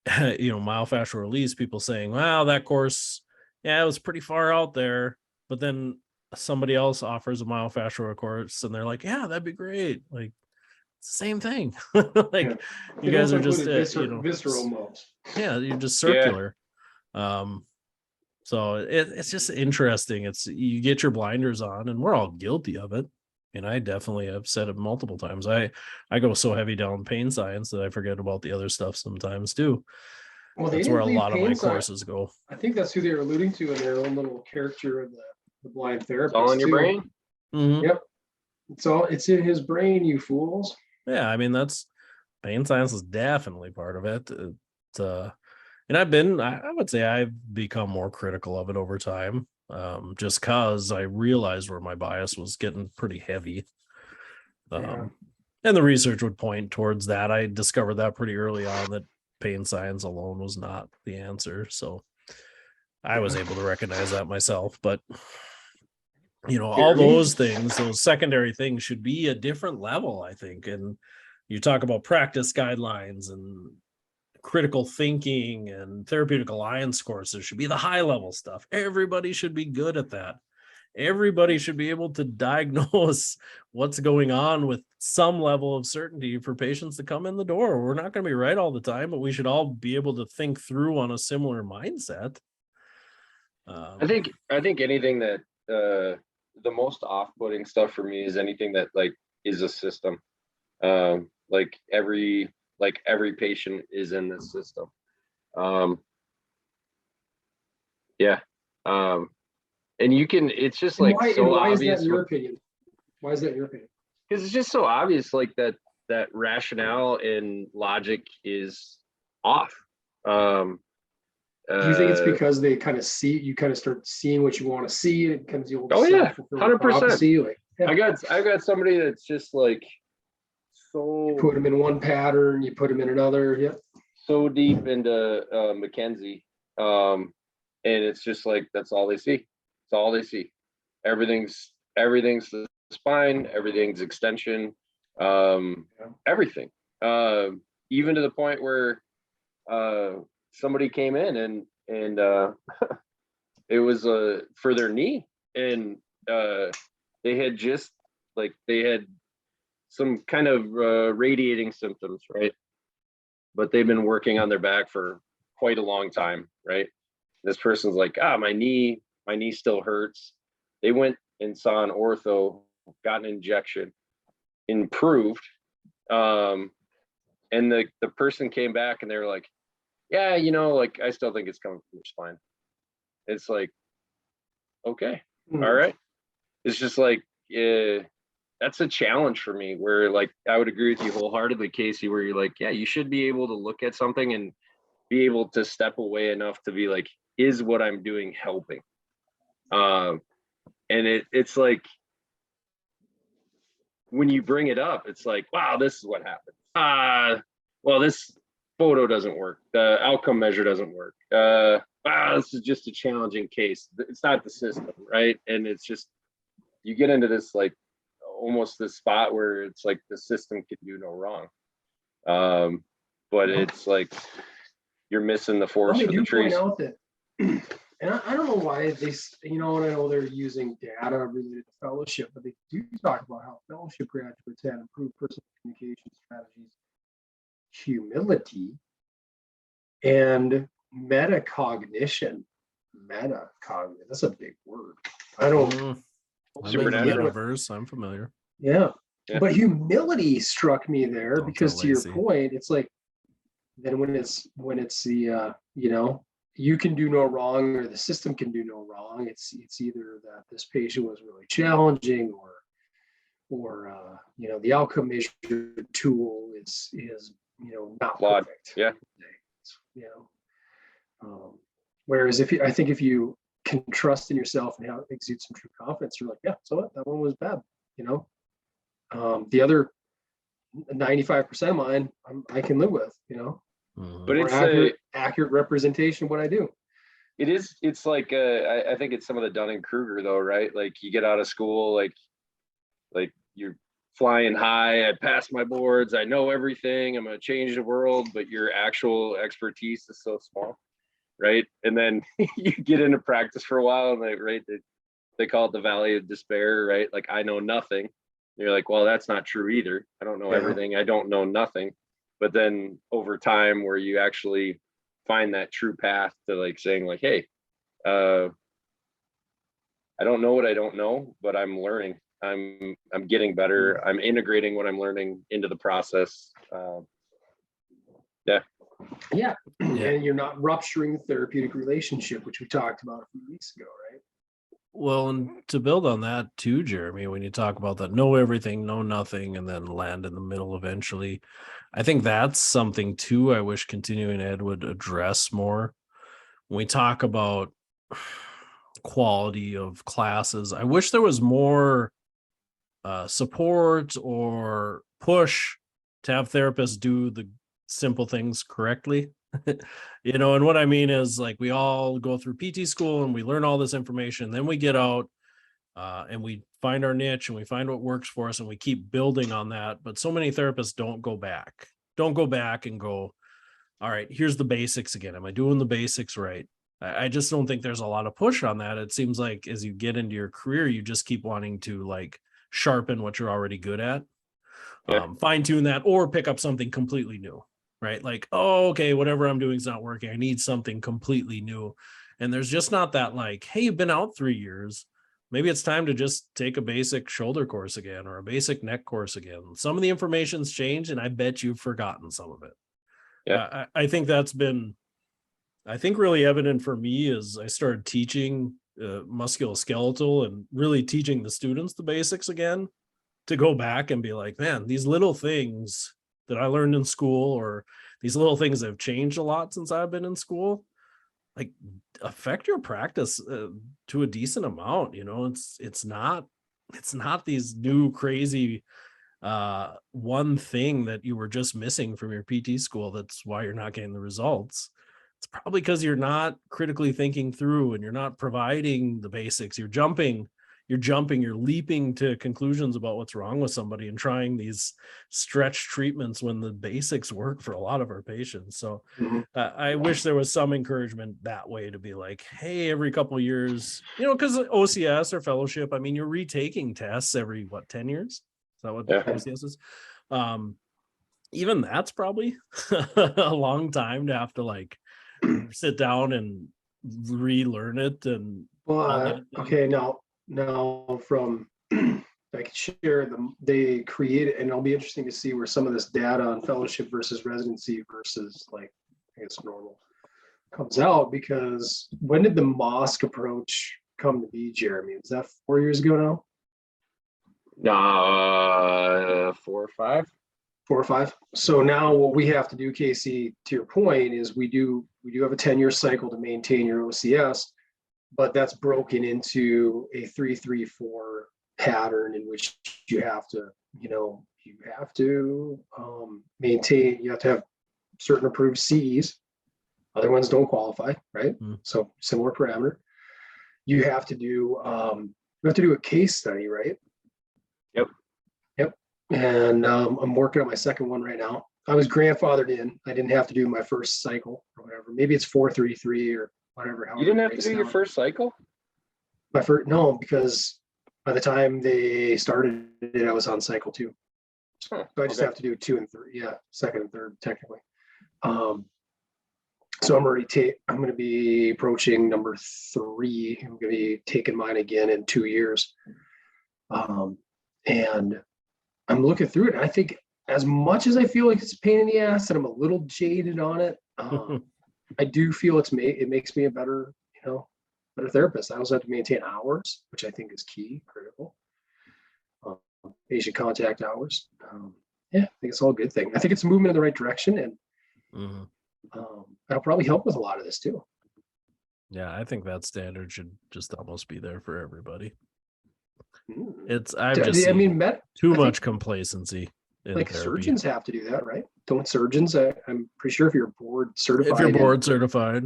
myofascial release, people saying, wow, that course, yeah, it was pretty far out there. But then somebody else offers a myofascial course and they're like, yeah, that'd be great. Like, it's the same thing. Like, you guys are just visceral modes. Yeah, you're just circular. So it's just interesting. You get your blinders on, and we're all guilty of it. And I definitely have said it multiple times. I go so heavy down pain science that I forget about the other stuff sometimes too. Well, that's where a lot of my courses go. I think that's who they were alluding to in their own little character of the blind therapist. It's all in your brain. Mm-hmm. Yep. It's in his brain, you fools. Yeah, I mean, that's pain science is definitely part of it. And I would say I've become more critical of it over time, just because I realized where my bias was getting pretty heavy. And the research would point towards that. I discovered that pretty early on, that pain science alone was not the answer. So I was able to recognize that myself. But, all those things, those secondary things should be a different level, I think. And you talk about practice guidelines and critical thinking and therapeutic alliance courses should be the high level stuff. Everybody should be good at that. Everybody should be able to diagnose what's going on with some level of certainty for patients to come in the door. We're not going to be right all the time, but we should all be able to think through on a similar mindset. I think anything that the most off-putting stuff for me is anything that like is a system. Like every patient is in this system. And you can, it's just like why, so why obvious. Is that in your opinion? Why is that in your opinion? Because it's just so obvious, like that rationale and logic is off. Do you think it's because they kind of start seeing what you want to see, and it becomes the old 100%. Like, yeah. I got somebody that's just like so, you put them in one pattern, you put them in another. Yep. So deep into Mackenzie, and it's just like that's all they see. It's all they see. Everything's the spine, everything's extension, everything. Even to the point where somebody came in and it was for their knee, and they had some kind of radiating symptoms, right? But they've been working on their back for quite a long time, right? This person's like, my knee still hurts. They went and saw an ortho, got an injection, improved. And the person came back and they were like, yeah, like I still think it's coming from your spine. It's like, okay, all right. It's just like, that's a challenge for me, where like I would agree with you wholeheartedly, Casey, where you're like, yeah, you should be able to look at something and be able to step away enough to be like, is what I'm doing helping? And it's like, when you bring it up, it's like, wow, this is what happened. Well, this photo doesn't work. The outcome measure doesn't work. This is just a challenging case. It's not the system, right? And it's just, you get into this like almost this spot where it's like the system can do no wrong. But it's like you're missing the forest for the trees. Point out that And I don't know why they, and I know they're using data related to fellowship, but they do talk about how fellowship graduates had improved personal communication strategies, humility, and metacognition. Metacognition, that's a big word. I don't. I'm in the Supernatural. metaverse. I'm familiar. Yeah. Yeah. But humility struck me there Don't because tell to your Lacey. point, it's like then when it's the you can do no wrong or the system can do no wrong. It's either that this patient was really challenging or the outcome measure tool is not Flawed. perfect. Yeah. Whereas I think if you can trust in yourself and exude some true confidence, you're like, yeah, so what? That one was bad. The other 95% of mine, I can live with. But More it's accurate representation of what I do. it's like I think it's some of the Dunning-Kruger though, right? Like you get out of school, like you're flying high, I passed my boards, I know everything, I'm gonna change the world, but your actual expertise is so small, right? And then you get into practice for a while and they call it the valley of despair, right? Like I know nothing. You're like, well, that's not true either. I don't know everything. I don't know nothing. But then over time where you actually find that true path to like saying like, hey, I don't know what I don't know, but I'm learning. I'm getting better. I'm integrating what I'm learning into the process. Yeah. And you're not rupturing the therapeutic relationship, which we talked about a few weeks ago, right? Well, and to build on that too, Jeremy, when you talk about that, know everything, know nothing, and then land in the middle eventually, I think that's something too I wish continuing ed would address more. When we talk about quality of classes, I wish there was more support or push to have therapists do the simple things correctly. And what I mean is like we all go through PT school and we learn all this information, then we get out and we find our niche and we find what works for us and we keep building on that. But so many therapists don't go back and go, all right, here's the basics again. Am I doing the basics right? I just don't think there's a lot of push on that. It seems like as you get into your career, you just keep wanting to like sharpen what you're already good at, fine tune that, or pick up something completely new, right? Like, oh, okay, whatever I'm doing is not working. I need something completely new. And there's just not that like, hey, you've been out 3 years. Maybe it's time to just take a basic shoulder course again or a basic neck course again. Some of the information's changed and I bet you've forgotten some of it. Yeah. I think that's been, really evident for me as I started teaching musculoskeletal and really teaching the students the basics again, to go back and be like, man, these little things that I learned in school or these little things that have changed a lot since I've been in school, like affect your practice to a decent amount. It's not these new crazy one thing that you were just missing from your PT school. That's why you're not getting the results. It's probably because you're not critically thinking through and you're not providing the basics. You're leaping to conclusions about what's wrong with somebody and trying these stretch treatments when the basics work for a lot of our patients. So I wish there was some encouragement that way to be like, hey, every couple of years, because OCS or fellowship, I mean, you're retaking tests every 10 years? Is that what OCS is? Even that's probably a long time to have to like sit down and relearn it. And okay, now from I can share they created, and it'll be interesting to see where some of this data on fellowship versus residency versus like I guess normal comes out, because when did the mosque approach come to be, Jeremy? Was that 4 years ago now? 4 or 5. 4 or 5. So now what we have to do, Casey, to your point, is we do have a 10-year cycle to maintain your OCS, but that's broken into a 3-3-4 pattern in which you have to maintain, you have to have certain approved CEs. Other ones don't qualify, right? So similar parameter. You have to do a case study, right? Yep. And I'm working on my second one right now. I was grandfathered in. I didn't have to do my first cycle or whatever. Maybe it's 4-3-3 or whatever. You didn't have to breaks do your down. first cycle? My first, no, because by the time they started it, I was on cycle 2. Huh, So I just okay. have to do 2 and 3. Yeah, second and third technically. So I'm going to be approaching number 3. I'm going to be taking mine again in 2 years. And I'm looking through it. And I think as much as I feel like it's a pain in the ass and I'm a little jaded on it, I do feel it makes me a better, better therapist. I also have to maintain hours, which I think is key, critical. Patient contact hours. Yeah, I think it's all a good thing. I think it's a movement in the right direction, and that'll probably help with a lot of this too. Yeah, I think that standard should just almost be there for everybody. Mm. I've just seen too I much think, complacency in like therapy. surgeons have to do that, right? Don't surgeons? I'm pretty sure if you're board certified, If you're board certified,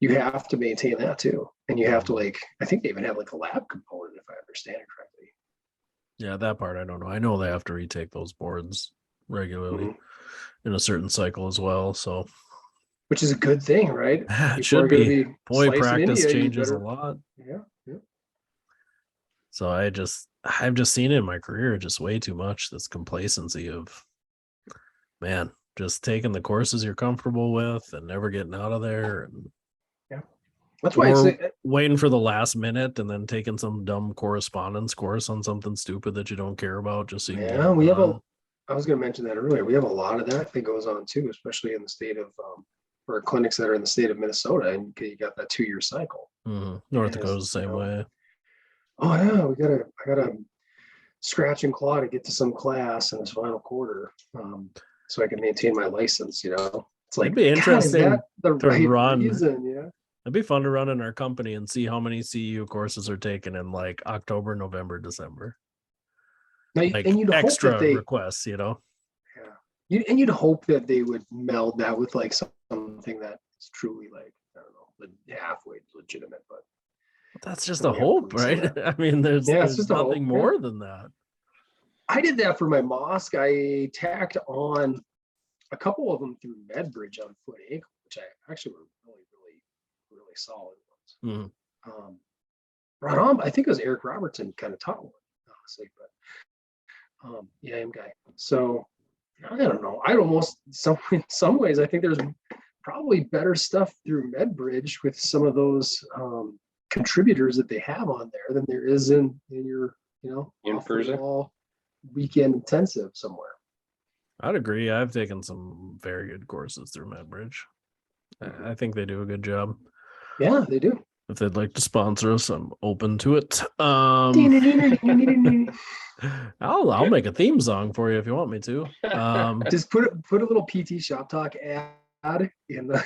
you have to maintain that too, and you have to I think they even have like a lab component, if I understand it correctly. Yeah, that part I don't know. I know they have to retake those boards regularly in a certain cycle as well. So, which is a good thing, right? It should be. Boy, practice India, changes a lot. Yeah. So I've just seen it in my career just way too much. This complacency of, man, just taking the courses you're comfortable with and never getting out of there. And that's why waiting for the last minute and then taking some dumb correspondence course on something stupid that you don't care about just so you can get it we have done. I was going to mention that earlier. We have a lot of that goes on too, especially in the state of or clinics that are in the state of Minnesota, and you got that 2-year cycle. North Dakota's the same way. Oh yeah, I gotta scratch and claw to get to some class in this final quarter, so I can maintain my license. It's like, it'd be interesting is that the right run. reason? Yeah. It'd be fun to run in our company and see how many CEU courses are taken in like October, November, December. Like and you'd extra hope that requests, Yeah. You'd hope that they would meld that with like something that's truly like, I don't know, halfway legitimate, but that's just a hope, right? I mean, there's just nothing more than that. I did that for my mosque. I tacked on a couple of them through MedBridge on foot ankle, which I actually were really solid ones. Right on. I think it was Eric Robertson kind of taught one, honestly, but yeah, him guy. So I don't know. In some ways, I think there's probably better stuff through MedBridge with some of those contributors that they have on there than there is in your, in person weekend intensive somewhere. I'd agree. I've taken some very good courses through MedBridge. I think they do a good job. Yeah, they do. If they'd like to sponsor us, I'm open to it. I'll make a theme song for you if you want me to. Just put a little PT Shop Talk ad in the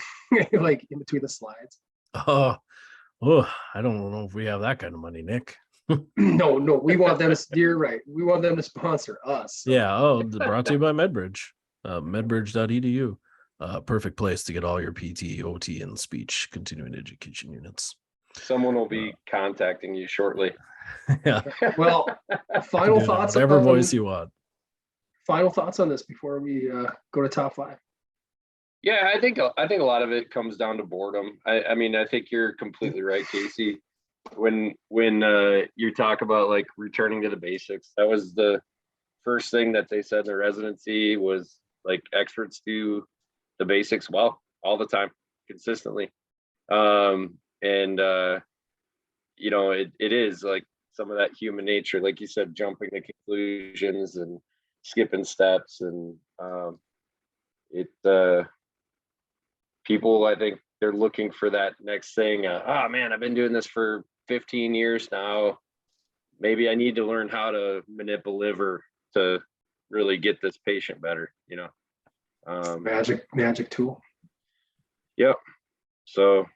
like in between the slides. Oh, I don't know if we have that kind of money, Nick. No, we want them to. You're right. We want them to sponsor us. So. Yeah. Brought to you by MedBridge. Medbridge.edu. Perfect place to get all your PT, OT, and speech continuing education units. Someone will be contacting you shortly. Yeah. Well, final thoughts. Whatever voice you want. Final thoughts on this before we go to top 5. Yeah, I think a lot of it comes down to boredom. I mean, I think you're completely right, Casey. When you talk about like returning to the basics, that was the first thing that they said in the residency was like experts do the basics well all the time, consistently. It is like some of that human nature, like you said, jumping to conclusions and skipping steps, and people, I think they're looking for that next thing. Oh man, I've been doing this for 15 years now. Maybe I need to learn how to manipulate liver to really get this patient better, Magic tool. Yep. So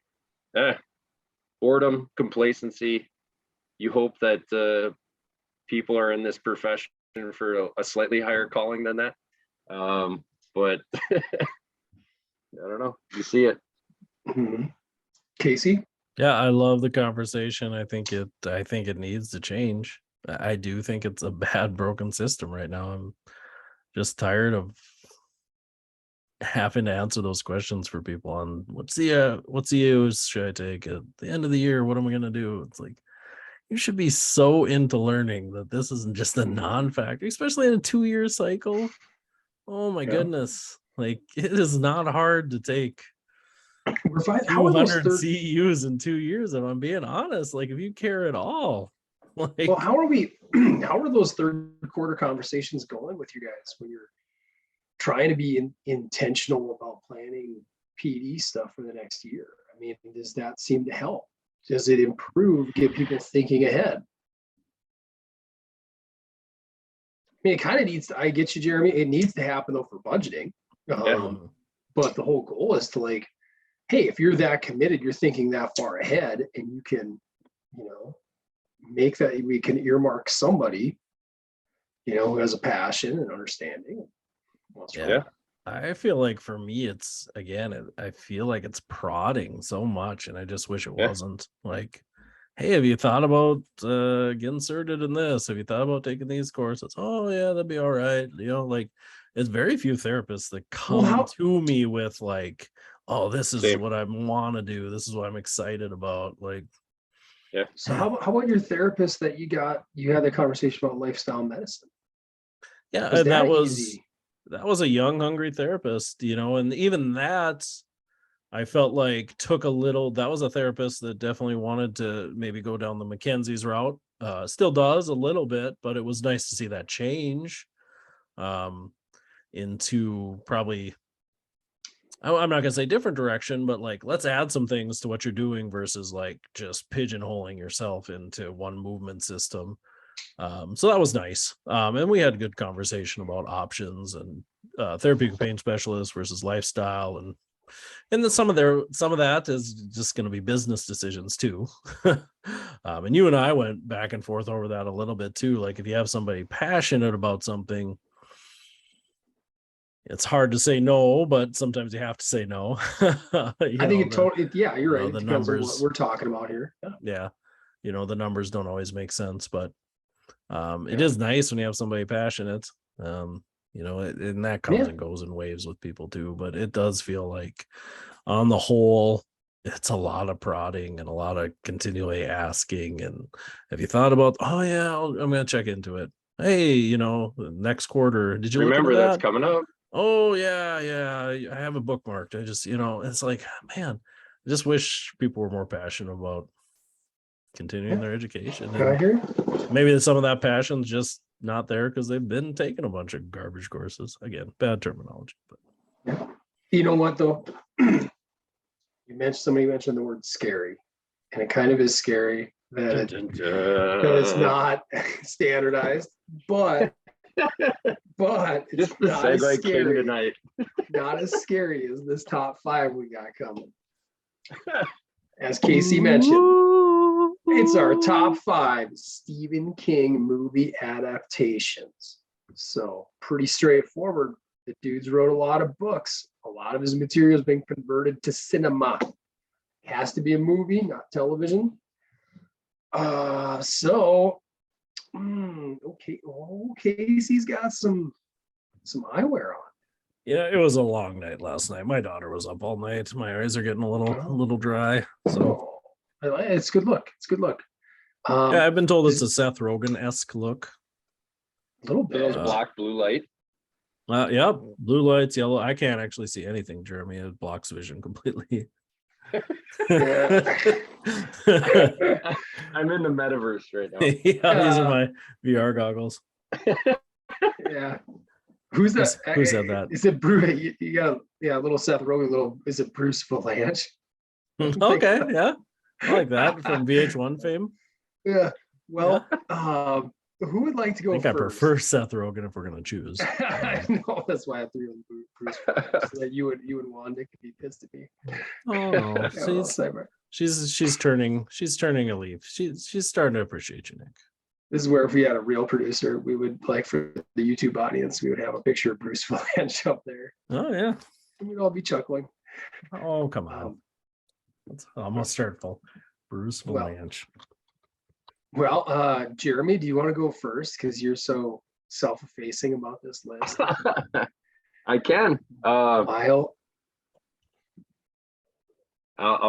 boredom, complacency. You hope that people are in this profession for a slightly higher calling than that. But I don't know. You see it. Mm-hmm. Casey? Yeah, I love the conversation. I think it needs to change. I do think it's a bad, broken system right now. I'm just tired of having to answer those questions for people on what's the use should I take at the end of the year? What am I going to do? It's like, you should be so into learning that this isn't just a non-factor, especially in a 2-year cycle. Oh my goodness. Like, it is not hard to take We're fine. 200 CEUs in 2 years, if I'm being honest. Like, if you care at all. Like, well, how are those third quarter conversations going with you guys when you're trying to be intentional about planning PD stuff for the next year? I mean, does that seem to help? Does it improve, get people thinking ahead? I mean, it kind of needs to, I get you, Jeremy. It needs to happen though for budgeting. But the whole goal is to like, hey, if you're that committed, you're thinking that far ahead, and you can, make that, we can earmark somebody, who has a passion and understanding. Yeah. I feel like for me, it's again, I feel like it's prodding so much, and I just wish it wasn't. Like, hey, have you thought about getting certed in this? Have you thought about taking these courses? Oh yeah, that'd be all right. Like, it's very few therapists that come to me with like, oh, this is what I want to do. This is what I'm excited about. Like, yeah. So how about your therapist that you had the conversation about lifestyle medicine? Yeah, and that was a young, hungry therapist, and even that, I felt like took a little. That was a therapist that definitely wanted to maybe go down the Mackenzie's route. Still does a little bit, but it was nice to see that change into probably, I'm not gonna say different direction, but like, let's add some things to what you're doing versus like just pigeonholing yourself into one movement system. So that was nice. And we had a good conversation about options and therapeutic pain specialists versus lifestyle, and then some of that is just going to be business decisions too. And you and I went back and forth over that a little bit too. Like, if you have somebody passionate about something, it's hard to say no, but sometimes you have to say no. I think it totally, you're right. It the depends numbers, on what we're talking about here. Yeah. The numbers don't always make sense, but it is nice when you have somebody passionate. And that comes and goes in waves with people too, but it does feel like on the whole, it's a lot of prodding and a lot of continually asking. And have you thought about, oh yeah, I'm going to check into it. Hey, next quarter, did you remember look into that's that? Coming up? Oh yeah. I have a bookmarked. I just, it's like, man, I just wish people were more passionate about continuing their education. And maybe some of that passion's just not there because they've been taking a bunch of garbage courses. Again, bad terminology, but you know what though? Somebody mentioned the word scary, and it kind of is scary that it's not standardized, but it's just the not as scary tonight. Not as scary as this top 5 we got coming. As Casey mentioned, it's our top 5 Stephen King movie adaptations. So pretty straightforward. The dude's wrote a lot of books. A lot of his material has been converted to cinema. It has to be a movie, not television. Okay. Oh, Casey's got some eyewear on. Yeah, it was a long night last night. My daughter was up all night. My eyes are getting a little dry. So it's good look. It's good look. Yeah, I've been told it's a Seth Rogen-esque look. A little bit. Those block blue light. Yeah, blue lights, yellow. I can't actually see anything, Jeremy. It blocks vision completely. I'm in the metaverse right now. Yeah, these are my VR goggles. Yeah. Who said that? Is it Bruce? You got little Seth Rogen, is it Bruce Valanche? Okay, yeah. I like that from VH1 fame. Yeah. Well, who would like to go first? I prefer Seth Rogen if we're gonna choose. I know, that's why I threw in Bruce Valanche, so that you and Wanda could be pissed at me. Oh no. She's turning a leaf. She's starting to appreciate you, Nick. This is where if we had a real producer, we would, like, for the YouTube audience, we would have a picture of Bruce Valanche up there. Oh yeah. And we'd all be chuckling. Oh, come on. That's almost hurtful. Bruce Valanche. Well, Jeremy, do you want to go first? Because you're so self-effacing about this list. I can. I'll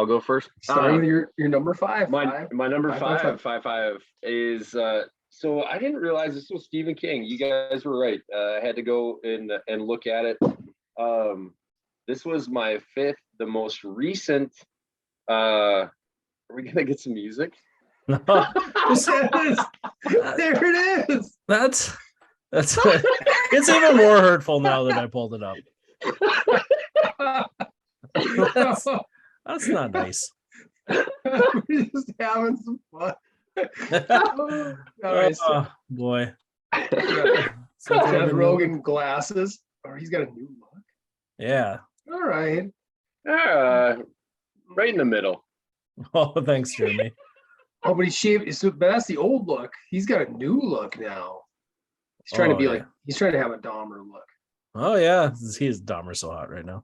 go first. Starting with your number five. My number five is so I didn't realize this was Stephen King. You guys were right. I had to go and look at it. This was my fifth, the most recent. Are we gonna get some music? There it is. That's it's even more hurtful now that I pulled it up. That's not nice. We're just having some fun. Nice. Boy. So has Rogan glasses, or he's got a new look. Yeah. All right. Right in the middle. Oh, thanks, Jeremy. Oh, but he shaved. So, but that's the old look. He's got a new look now. He's trying to be like, he's trying to have a Dahmer look. Oh yeah, he's Dahmer so hot right now.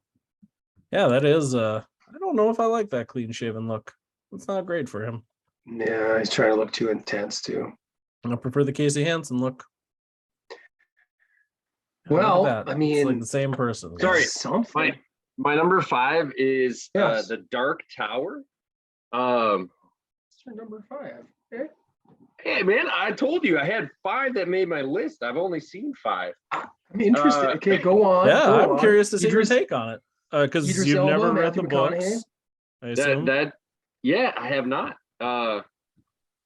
Yeah, that is. I don't know if I like that clean shaven look. It's not great for him. Yeah, he's trying to look too intense too. I prefer the Casey Hansen look. Well, I mean, it's like the same person. Sorry, something. My number five is The Dark Tower. What's your number five? Okay. Hey man, I told you I had five that made my list. I've only seen five. I'm interested. Okay, go on. Yeah, I'm curious to see your take on it because you've Elba, never read Matthew the McConaughey? books. I assume. Yeah, I have not.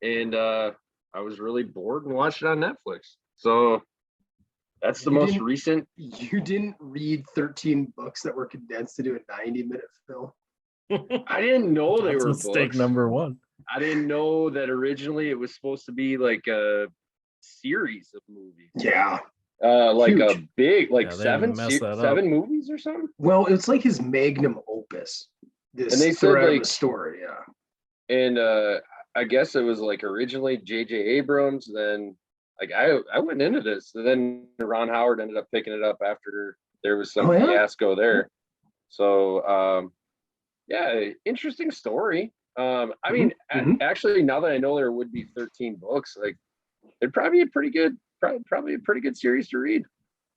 And I was really bored and watched it on Netflix. So that's the most recent. You didn't read 13 books that were condensed to do a 90-minute film. I didn't know they were mistake books. number one. I didn't know that originally it was supposed to be like a series of movies. Yeah. Like Huge. a big, like seven movies or something. Well, it's like his magnum opus. This And they said like the story, yeah. And I guess it was like originally J.J. Abrams. Then like I went into this, and then Ron Howard ended up picking it up after there was some fiasco there. So yeah, interesting story. I mean, actually, now that I know there would be 13 books, like it'd probably be a pretty good series to read.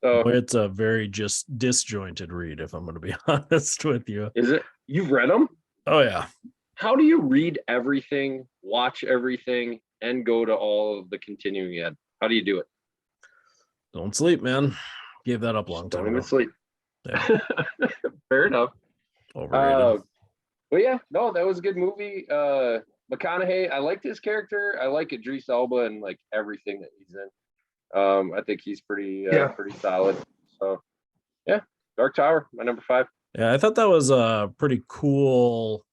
So it's a very just disjointed read, if I'm going to be honest with you. Is it? You've read them? Oh yeah. How do you read everything, watch everything, and go to all of the continuing ed? How do you do it? Don't sleep, man. Gave that up a long time Don't even ago. sleep. Yeah. Fair enough. Overrated. But yeah, no, that was a good movie. McConaughey, I liked his character. I like Idris Elba and like everything that he's in. I think he's pretty solid. So yeah, Dark Tower, my number five. Yeah, I thought that was a pretty cool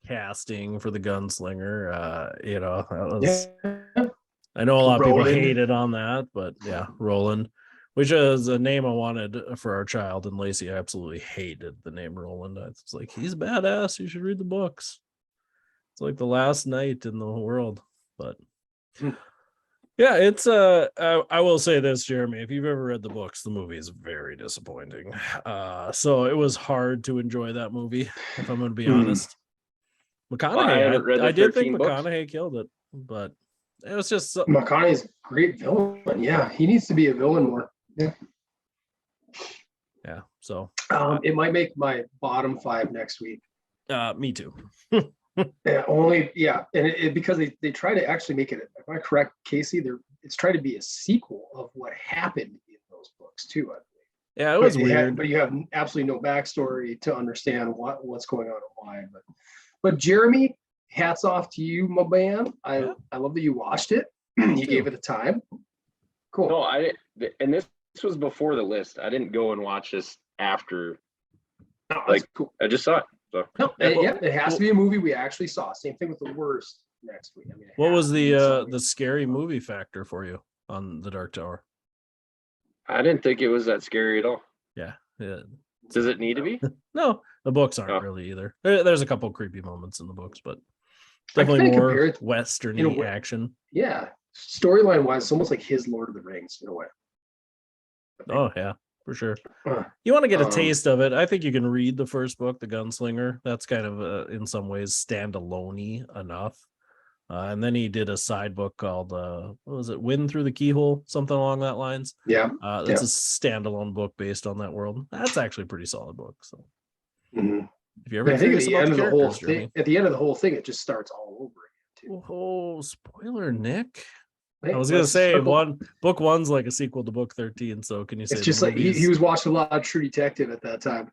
casting for the gunslinger. You know, that was. Yeah. I know a lot of Roland. people hated on that, but yeah, Roland, which is a name I wanted for our child, and Lacey absolutely hated the name Roland. It's like, he's badass. You should read the books. It's like the last knight in the world. But yeah, it's I will say this, Jeremy, if you've ever read the books, the movie is very disappointing. So it was hard to enjoy that movie, if I'm going to be honest. McConaughey, I did think McConaughey killed it, but it was just McConaughey's a great villain. Yeah, he needs to be a villain more. Yeah. Yeah. So it might make my bottom five next week. Me too. And because they try to actually make it, if I correct, Casey, it's trying to be a sequel of what happened in those books too, I believe. Yeah, it was weird. But you have absolutely no backstory to understand what's going on and why. But Jeremy, hats off to you, my man. I love that you watched it. You gave it the time. Cool. No, I didn't. And this was before the list. I didn't go and watch this after. No, that's cool. I just saw it. So no, it has to be a movie we actually saw. Same thing with The Worst next week. I mean, what was the scary movie factor for you on The Dark Tower? I didn't think it was that scary at all. Yeah. Does it need to be? No, the books aren't really either. There's a couple creepy moments in the books, but definitely more Western action. Yeah. Storyline wise, it's almost like his Lord of the Rings in a way. Oh yeah, for sure. You want to get a taste of it. I think you can read the first book, The Gunslinger. That's kind of in some ways standalone-y enough. And then he did a side book called what was it, Wind Through the Keyhole, something along that lines. Yeah. That's a standalone book based on that world. That's actually a pretty solid book. So Mhm. if you're ever I think at curious the about end the of the whole characters, thing, Jeremy. at the end of the whole thing, it just starts all over again too. Oh, spoiler, Nick. Hey, I was gonna let's say circle- book one's like a sequel to book 13. So can you say It's the just like he movies? was watching a lot of True Detective at that time.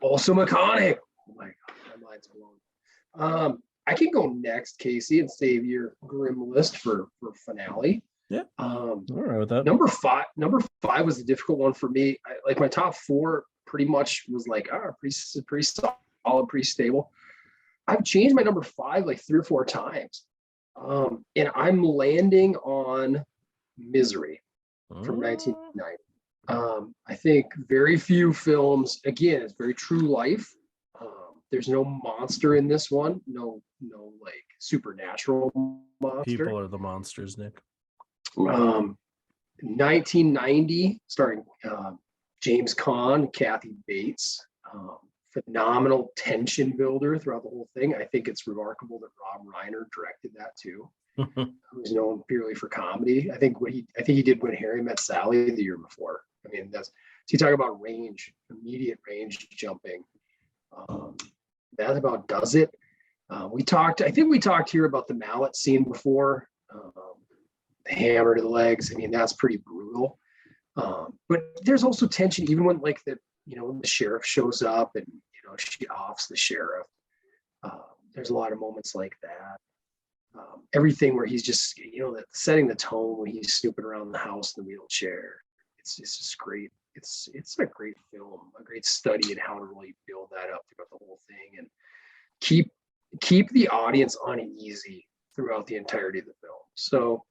Also McConaughey. Oh my god, my mind's blown. I can go next, Casey, and save your grim list for finale. Yeah. Um, All right with that. number five was the difficult one for me. Like my top four pretty much was like pretty solid, pretty stable. I've changed my number five like 3 or 4 times. And I'm landing on Misery from 1990. I think very few films, again, it's very true life. There's no monster in this one, no like supernatural monster. People are the monsters, Nick. 1990, starring James Caan, Kathy Bates. Phenomenal tension builder throughout the whole thing. I think it's remarkable that Rob Reiner directed that too, who's known purely for comedy. I think he did When Harry Met Sally the year before. I mean, so you talk about range, immediate range jumping. That about does it. I think we talked here about the mallet scene before, the hammer to the legs. I mean, that's pretty brutal. But there's also tension even when like when the sheriff shows up and she offs the sheriff. There's a lot of moments like that. Everything where he's just setting the tone when he's snooping around the house in the wheelchair. It's just great. It's a great film, a great study in how to really build that up throughout the whole thing and keep the audience uneasy throughout the entirety of the film. So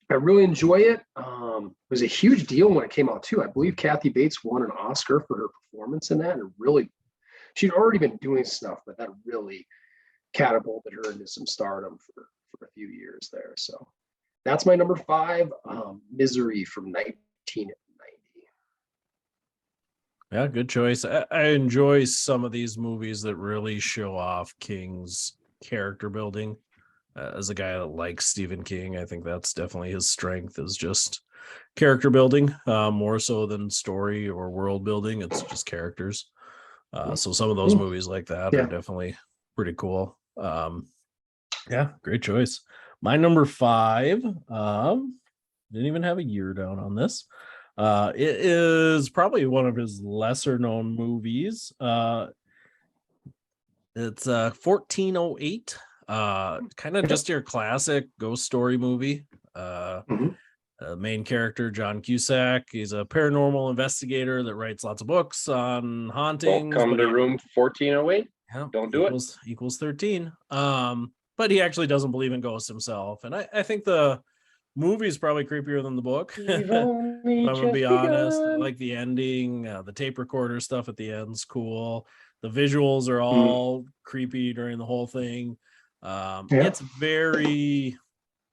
I really enjoy it. It was a huge deal when it came out too. I believe Kathy Bates won an Oscar for her performance in that, and really, she'd already been doing stuff, but that really catapulted her into some stardom for a few years there. So that's my number five, Misery from 1990. Yeah, good choice. I enjoy some of these movies that really show off King's character building. As a guy that likes Stephen King, I think that's definitely his strength, is just character building, more so than story or world building. It's just characters. So some of those movies like that are definitely pretty cool. Yeah, great choice. My number five, didn't even have a year down on this. It is probably one of his lesser known movies. It's 1408. Kind of just your classic ghost story movie. Main character John Cusack. He's a paranormal investigator that writes lots of books on hauntings. Don't come to room 1408. Yeah, don't do equals 13. But he actually doesn't believe in ghosts himself, and I think the movie is probably creepier than the book. I'm gonna be honest. I like the ending. The tape recorder stuff at the end's cool. The visuals are all creepy during the whole thing. It's very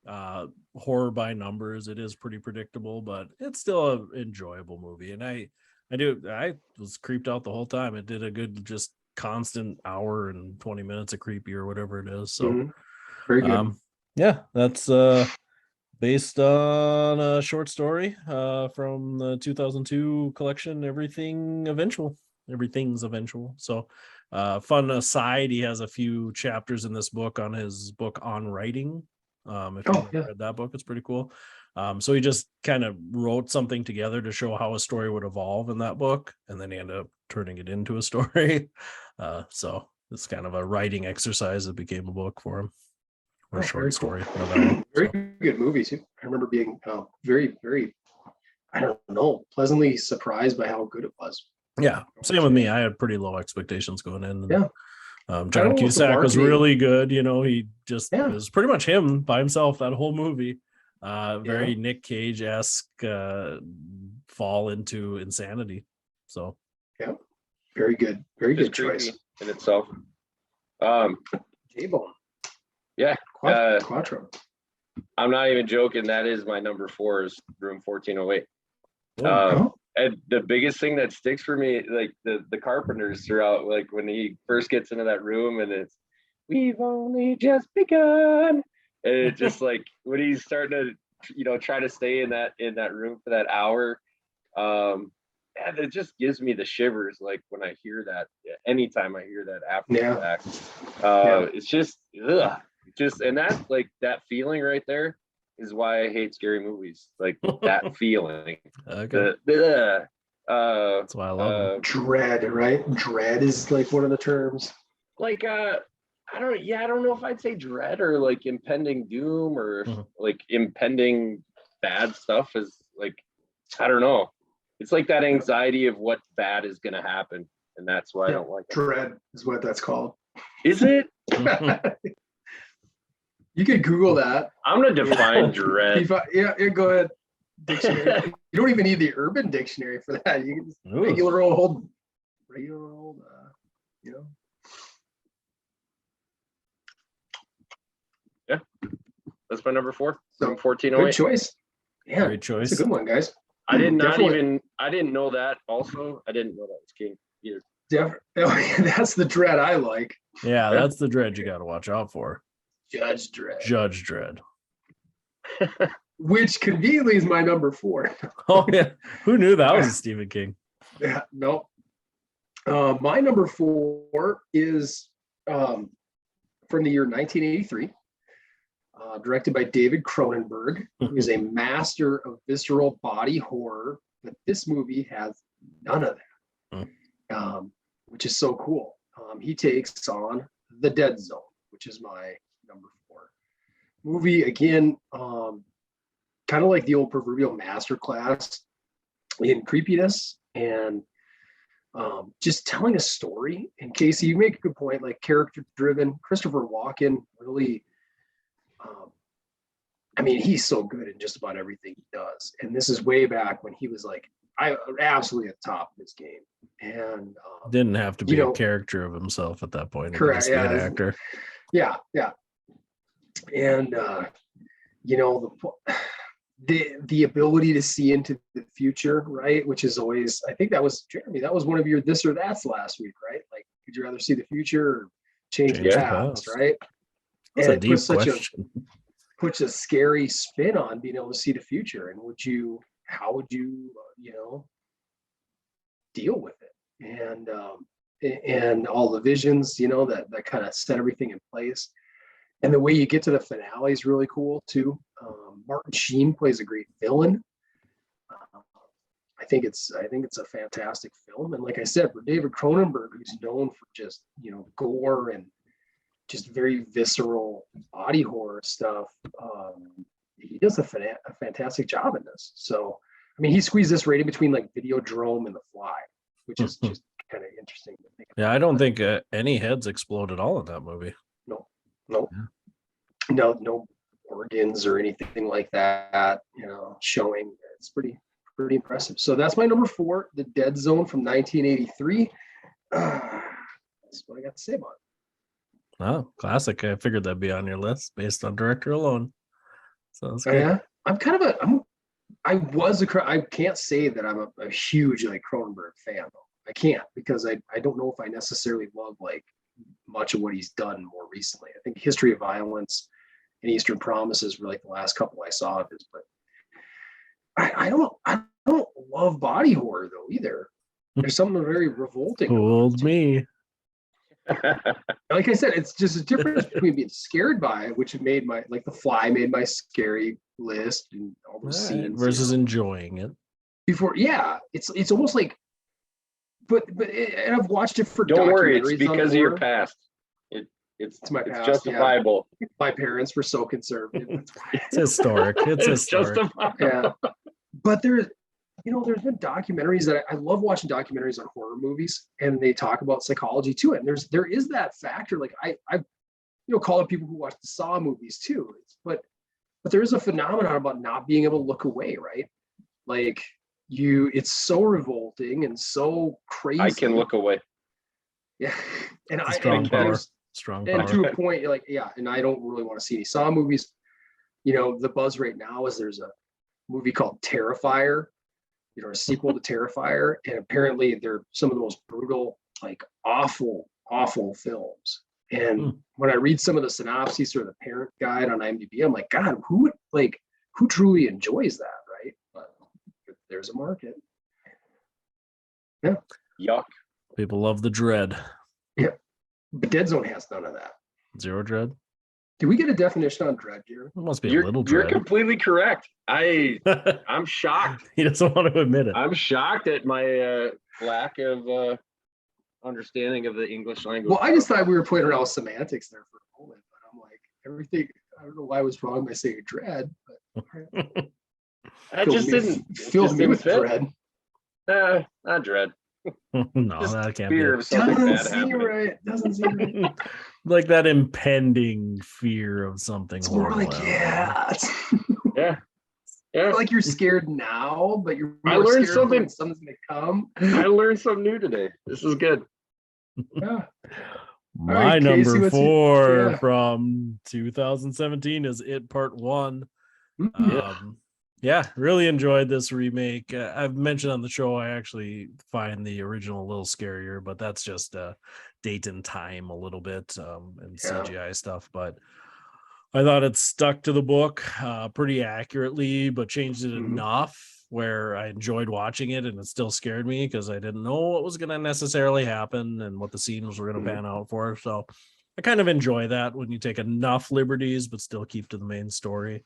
horror by numbers. It is pretty predictable, but it's still an enjoyable movie. And I was creeped out the whole time. It did a good, just constant hour and 20 minutes of creepy or whatever it is. So very good. Yeah, that's based on a short story from the 2002 collection, Everything's Eventual. So fun aside, he has a few chapters in this book on his book on writing. If you read that book, it's pretty cool. So he just kind of wrote something together to show how a story would evolve in that book, and then he ended up turning it into a story. So it's kind of a writing exercise that became a book for him, or a short story. Very good movie too. I remember being very, very, I don't know, pleasantly surprised by how good it was. Yeah, same with me. I had pretty low expectations going in. Yeah. John Cusack was really good. He just it was pretty much him by himself that whole movie. Very Nick Cage-esque fall into insanity. So very good choice in itself. J-Bone. Yeah. Quattro. I'm not even joking. That is my number 4 is room 1408. And the biggest thing that sticks for me, like the carpenters throughout, like when he first gets into that room and we've only just begun. And it just like when he's starting to, try to stay in that room for that hour. And it just gives me the shivers like when I hear that. Anytime I hear that after the fact, it's just and that like that feeling right there is why I hate scary movies. Like that feeling. Okay. That's why I love them. Dread, right? Dread is like one of the terms. Like I don't know if I'd say dread or like impending doom or like impending bad stuff is like, I don't know. It's like that anxiety of what bad is going to happen. And that's why I don't like it. Dread is what that's called. Is it? You could Google that. I'm going to define dread. Yeah, go ahead. Dictionary. You don't even need the Urban Dictionary for that. You can just regular old, Yeah, that's my number 4. So, 1408. good choice. Yeah, great choice. It's a good one, guys. I did not even. I didn't know that. Also, I didn't know that was King either. That's the Dread I like. Yeah, that's the Dread you got to watch out for. Judge Dredd. Judge Dredd. Which conveniently is my number 4. Oh yeah, who knew that was a Stephen King? Yeah, no. My number 4 is from the year 1983. Directed by David Cronenberg, who is a master of visceral body horror, but this movie has none of that, which is so cool. He takes on The Dead Zone, which is my number 4 movie. Again, kind of like the old proverbial masterclass in creepiness and just telling a story. And Casey, you make a good point, like character driven. Christopher Walken really, I mean, he's so good in just about everything he does. And this is way back when he was like, absolutely at the top of his game. And didn't have to be a character of himself at that point. Correct. Yeah, an actor. Yeah. And the ability to see into the future, right? Which is always, I think that was Jeremy. That was one of your this or that's last week, right? Like, would you rather see the future or change the past, right? That's a deep question. Puts a scary spin on being able to see the future. And how would you deal with it? And all the visions, that kind of set everything in place. And the way you get to the finale is really cool too. Martin Sheen plays a great villain. I think it's a fantastic film. And like I said, for David Cronenberg, who's known for just, gore and just very visceral body horror stuff, he does a fantastic job in this. So, I mean, he squeezed this right in between like Videodrome and The Fly, which is just kind of interesting to think about. Yeah, I don't think any heads explode at all in that movie. No organs or anything like that, showing. It's pretty impressive. So that's my number 4, The Dead Zone from 1983. That's what I got to say about it. Oh, classic. I figured that'd be on your list based on director alone. So that's good. Yeah, I'm kind of I can't say that I'm a huge like Cronenberg fan though. I can't, because I don't know if I necessarily love like much of what he's done more recently. I think History of Violence and Eastern Promises were like the last couple I saw of his, but I don't love body horror though either. There's something very revolting. Fooled me. Like I said, it's just a difference between being scared by it, which made The Fly made my scary list and all those scenes versus enjoying it. It's almost like, but and I've watched it for. Don't worry, it's because of your past. It's my past, justifiable. Yeah. My parents were so conservative. It's historic. It's historic. Justifiable. Yeah, but there's been documentaries that I love watching documentaries on horror movies, and they talk about psychology too. And there is that factor. Like I call it people who watch the Saw movies too. But there is a phenomenon about not being able to look away, right? Like it's so revolting and so crazy. I can look away. Yeah, and strong power. And to a point, like, yeah, and I don't really want to see any Saw movies. The buzz right now is there's a movie called Terrifier, a sequel to Terrifier, and apparently they're some of the most brutal, like awful films And when I read some of the synopses or the parent guide on IMDb, I'm like, God, who truly enjoys that, right? But there's a market. Yeah. Yuck. People love the dread. Yeah. But Dead Zone has none of that. Zero dread. Can we get a definition on dread, Jared? It must be a little You're dread. completely correct. I'm shocked. He doesn't want to admit it. I'm shocked at my lack of understanding of the English language. Well, I just thought we were playing around with semantics there for a moment, but I'm like, everything, I don't know why I was wrong by saying dread, but I just didn't fills me with dread. Not dread. No, Just that can't fear be of something Doesn't bad seem happening. right. Doesn't seem right. like that impending fear of something. It's more like, horrible. Yeah. Yeah. Like you're scared now, but you're I more learned scared something. when something's gonna come. I learned something new today. This is good. Yeah. My right, Casey, number what's 4 yeah. from 2017 is It Part 1. Mhm. Yeah, really enjoyed this remake. I've mentioned on the show I actually find the original a little scarier, but that's just date and time a little bit and CGI stuff. But I thought it stuck to the book pretty accurately, but changed it enough where I enjoyed watching it, and it still scared me because I didn't know what was going to necessarily happen and what the scenes were going to pan out for. So I kind of enjoy that when you take enough liberties but still keep to the main story.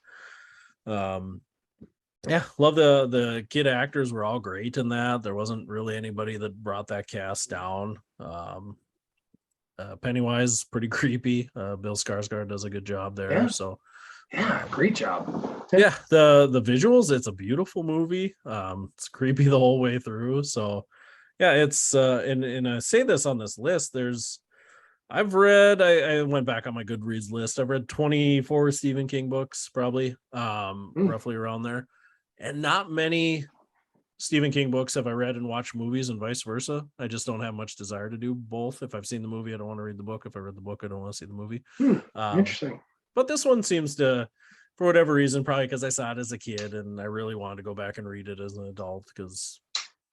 Yeah, love the kid actors were all great in that. There wasn't really anybody that brought that cast down. Pennywise pretty creepy. Bill Skarsgård does a good job there. Yeah. So Yeah, great job. yeah, the visuals, it's a beautiful movie. It's creepy the whole way through. So yeah, it's and I say this on this list, I've read, I went back on my Goodreads list. I've read 24 Stephen King books, probably, roughly around there. And not many Stephen King books have I read and watched movies and vice versa. I just don't have much desire to do both. If I've seen the movie, I don't want to read the book. If I read the book, I don't want to see the movie. Interesting. But this one seems to, for whatever reason, probably because I saw it as a kid and I really wanted to go back and read it as an adult because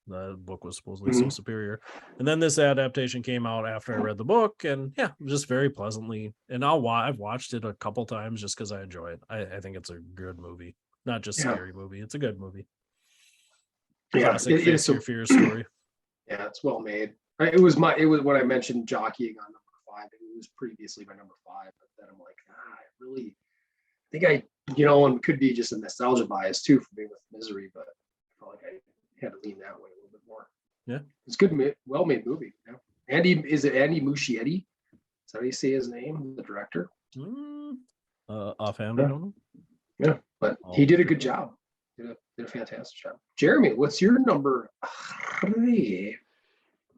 the book was supposedly so superior. And then this adaptation came out after I read the book, and yeah, just very pleasantly. And I've watched it a couple times just because I enjoy it. I think it's a good movie, not just scary movie. It's a good movie. Classic face your fears story. Yeah, it's well made. It was when I mentioned jockeying on number 5. It was previously my number 5, but then I'm like, I really think and could be just a nostalgia bias too for me with Misery, but I felt like I had to lean that way a little bit more. Yeah, it's good, well made movie. Yeah. Andy Muschietti? Is that how you say his name? The director. Offhand, I don't know. Yeah, but he did a good job. Did a fantastic job. Jeremy, what's your number 3?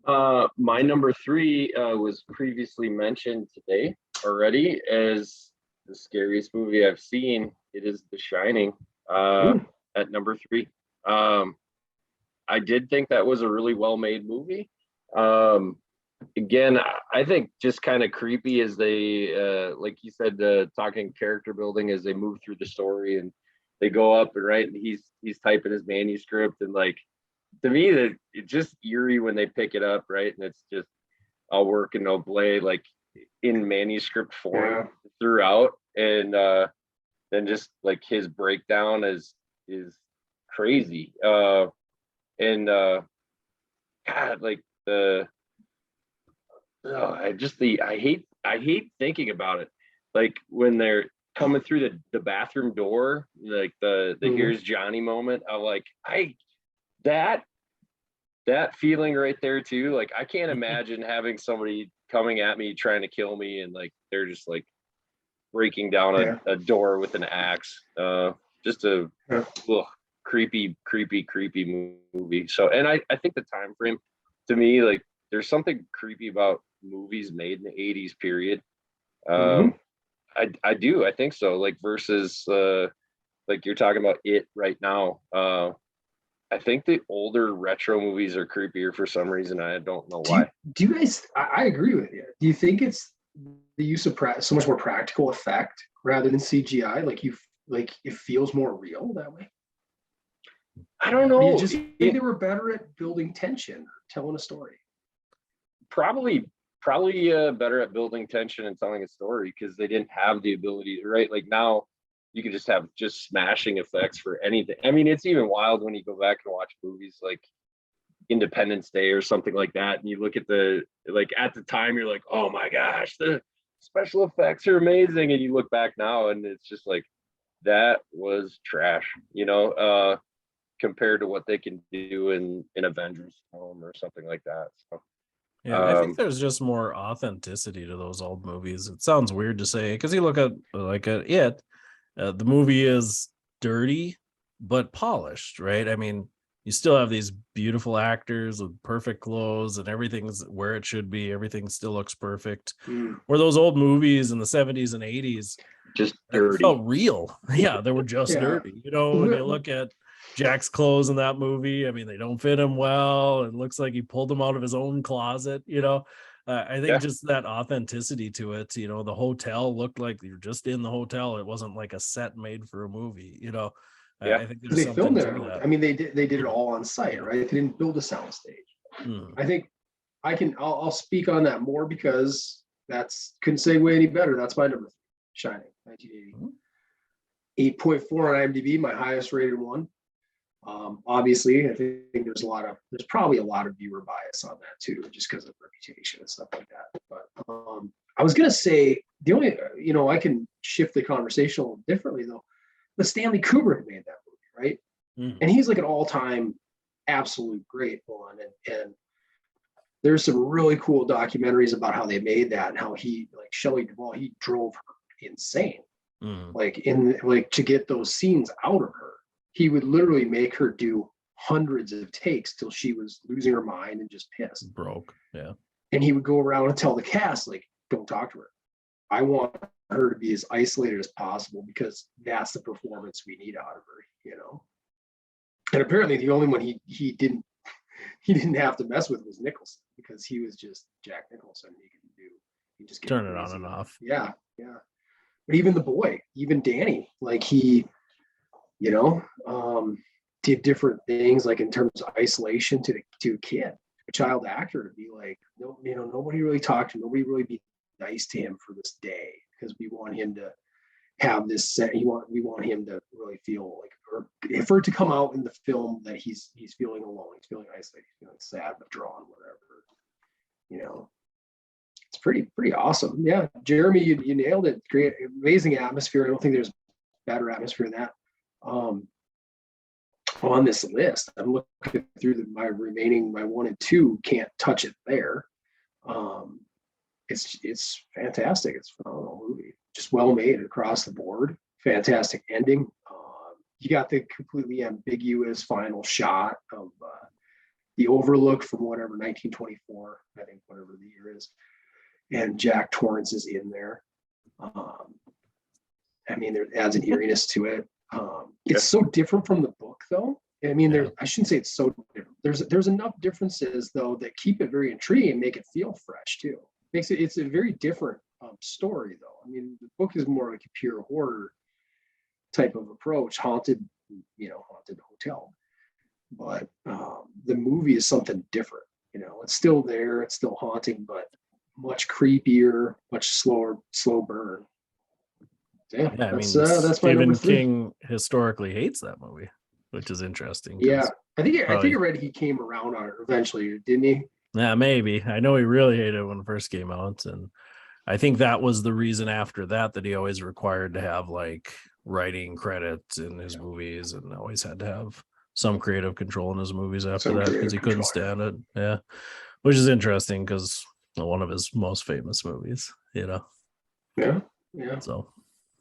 My number 3 was previously mentioned today already as the scariest movie I've seen. It is The Shining at number 3. I did think that was a really well-made movie. Again, I think just kind of creepy as they, like you said, talking character building as they move through the story and they go up and and he's typing his manuscript, and like, to me, that it's just eerie when they pick it up, right? And it's just all work and no play, like in manuscript form throughout, and then just like his breakdown is crazy. And God, like I hate thinking about it. Like when they're coming through the bathroom door, like the here's Johnny moment. I'm like, that feeling right there too. Like I can't imagine having somebody coming at me trying to kill me, and like they're just like breaking down a door with an axe. Just a creepy movie. So, and I think the time frame, to me, like there's something creepy about movies made in the 80s period. I think so, like versus like you're talking about it right now. I think the older retro movies are creepier for some reason. I don't know why. Do you guys, I agree with you. Do you think it's the use of so much more practical effect rather than CGI? Like it feels more real that way? I don't know. Think they were better at building tension or telling a story? Probably probably better at building tension and telling a story because they didn't have the ability, right? Like now you can just have just smashing effects for anything. I mean, it's even wild when you go back and watch movies like Independence Day or something like that, and you look at the, like, at the time you're like, oh my gosh, the special effects are amazing, and you look back now and it's just like, that was trash, compared to what they can do in Avengers film or something like that. So Yeah, I think there's just more authenticity to those old movies. It sounds weird to say because you look at it, the movie is dirty but polished, right? I mean, you still have these beautiful actors with perfect clothes and everything's where it should be. Everything still looks perfect. Where those old movies in the 70s and 80s just dirty. felt real. Yeah, they were just dirty. When you look at Jack's clothes in that movie, I mean, they don't fit him well. It looks like he pulled them out of his own closet. I think just that authenticity to it. The hotel looked like you're just in the hotel. It wasn't like a set made for a movie. I think there's they filmed it. that. I mean, they did it all on site, right? They didn't build a soundstage. I think I'll speak on that more because couldn't segue any better. That's my number 3, Shining, 1980. 8.4 on IMDb, my highest rated one. Obviously, I think there's probably a lot of viewer bias on that too, just because of reputation and stuff like that. But I was gonna say the only, I can shift the conversation a little differently though. But Stanley Kubrick made that movie, right? And he's like an all-time absolute great one. And there's some really cool documentaries about how they made that and how he, like Shelley Duvall, he drove her insane. To get those scenes out of her. He would literally make her do hundreds of takes till she was losing her mind and just pissed. Broke. Yeah. And he would go around and tell the cast, like, don't talk to her. I want her to be as isolated as possible because that's the performance we need out of her, And apparently the only one he didn't have to mess with was Nicholson because he was just Jack Nicholson. He just turn it on and off. Yeah. But even the boy, even Danny, like he, did different things like in terms of isolation to a kid, a child actor, to be like, no, nobody really talked to him, nobody really be nice to him for this day because we want him to have this set. We want him to really feel like, or for it to come out in the film that he's feeling alone, he's feeling isolated, he's feeling sad, withdrawn, whatever. It's pretty awesome. Yeah, Jeremy, you nailed it. Great, amazing atmosphere. I don't think there's better atmosphere than that. On this list, I'm looking through my 1 and 2, can't touch it there. It's fantastic. It's a phenomenal movie, just well made across the board. Fantastic ending. You got the completely ambiguous final shot of the overlook from 1924, I think, whatever the year is, and Jack Torrance is in there. I mean, there adds an eeriness to it. It's so different from the book, though. I mean, I shouldn't say it's so different. There's enough differences though that keep it very intriguing and make it feel fresh too. It's a very different story though. I mean, the book is more like a pure horror type of approach, haunted hotel. But the movie is something different. It's still there, it's still haunting, but much creepier, much slow burn. Yeah, I mean, that's Stephen King historically hates that movie, which is interesting. Yeah, I think I read he came around on it eventually, didn't he? Yeah, maybe. I know he really hated it when it first came out, and I think that was the reason after that he always required to have like writing credits in his movies, and always had to have some creative control in his movies after that because he couldn't stand it. Yeah, which is interesting because one of his most famous movies. Yeah. So.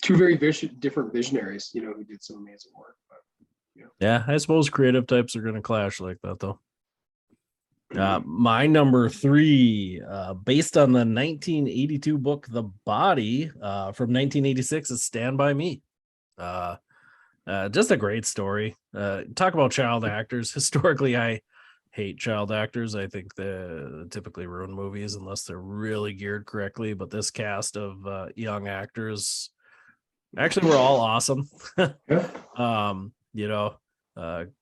2 very different visionaries, who did some amazing work. But, yeah, I suppose creative types are going to clash like that, though. My number 3, based on the 1982 book The Body, from 1986, is Stand By Me. Just a great story. Talk about child actors. Historically, I hate child actors. I think they typically ruin movies unless they're really geared correctly. But this cast of young actors actually were all awesome.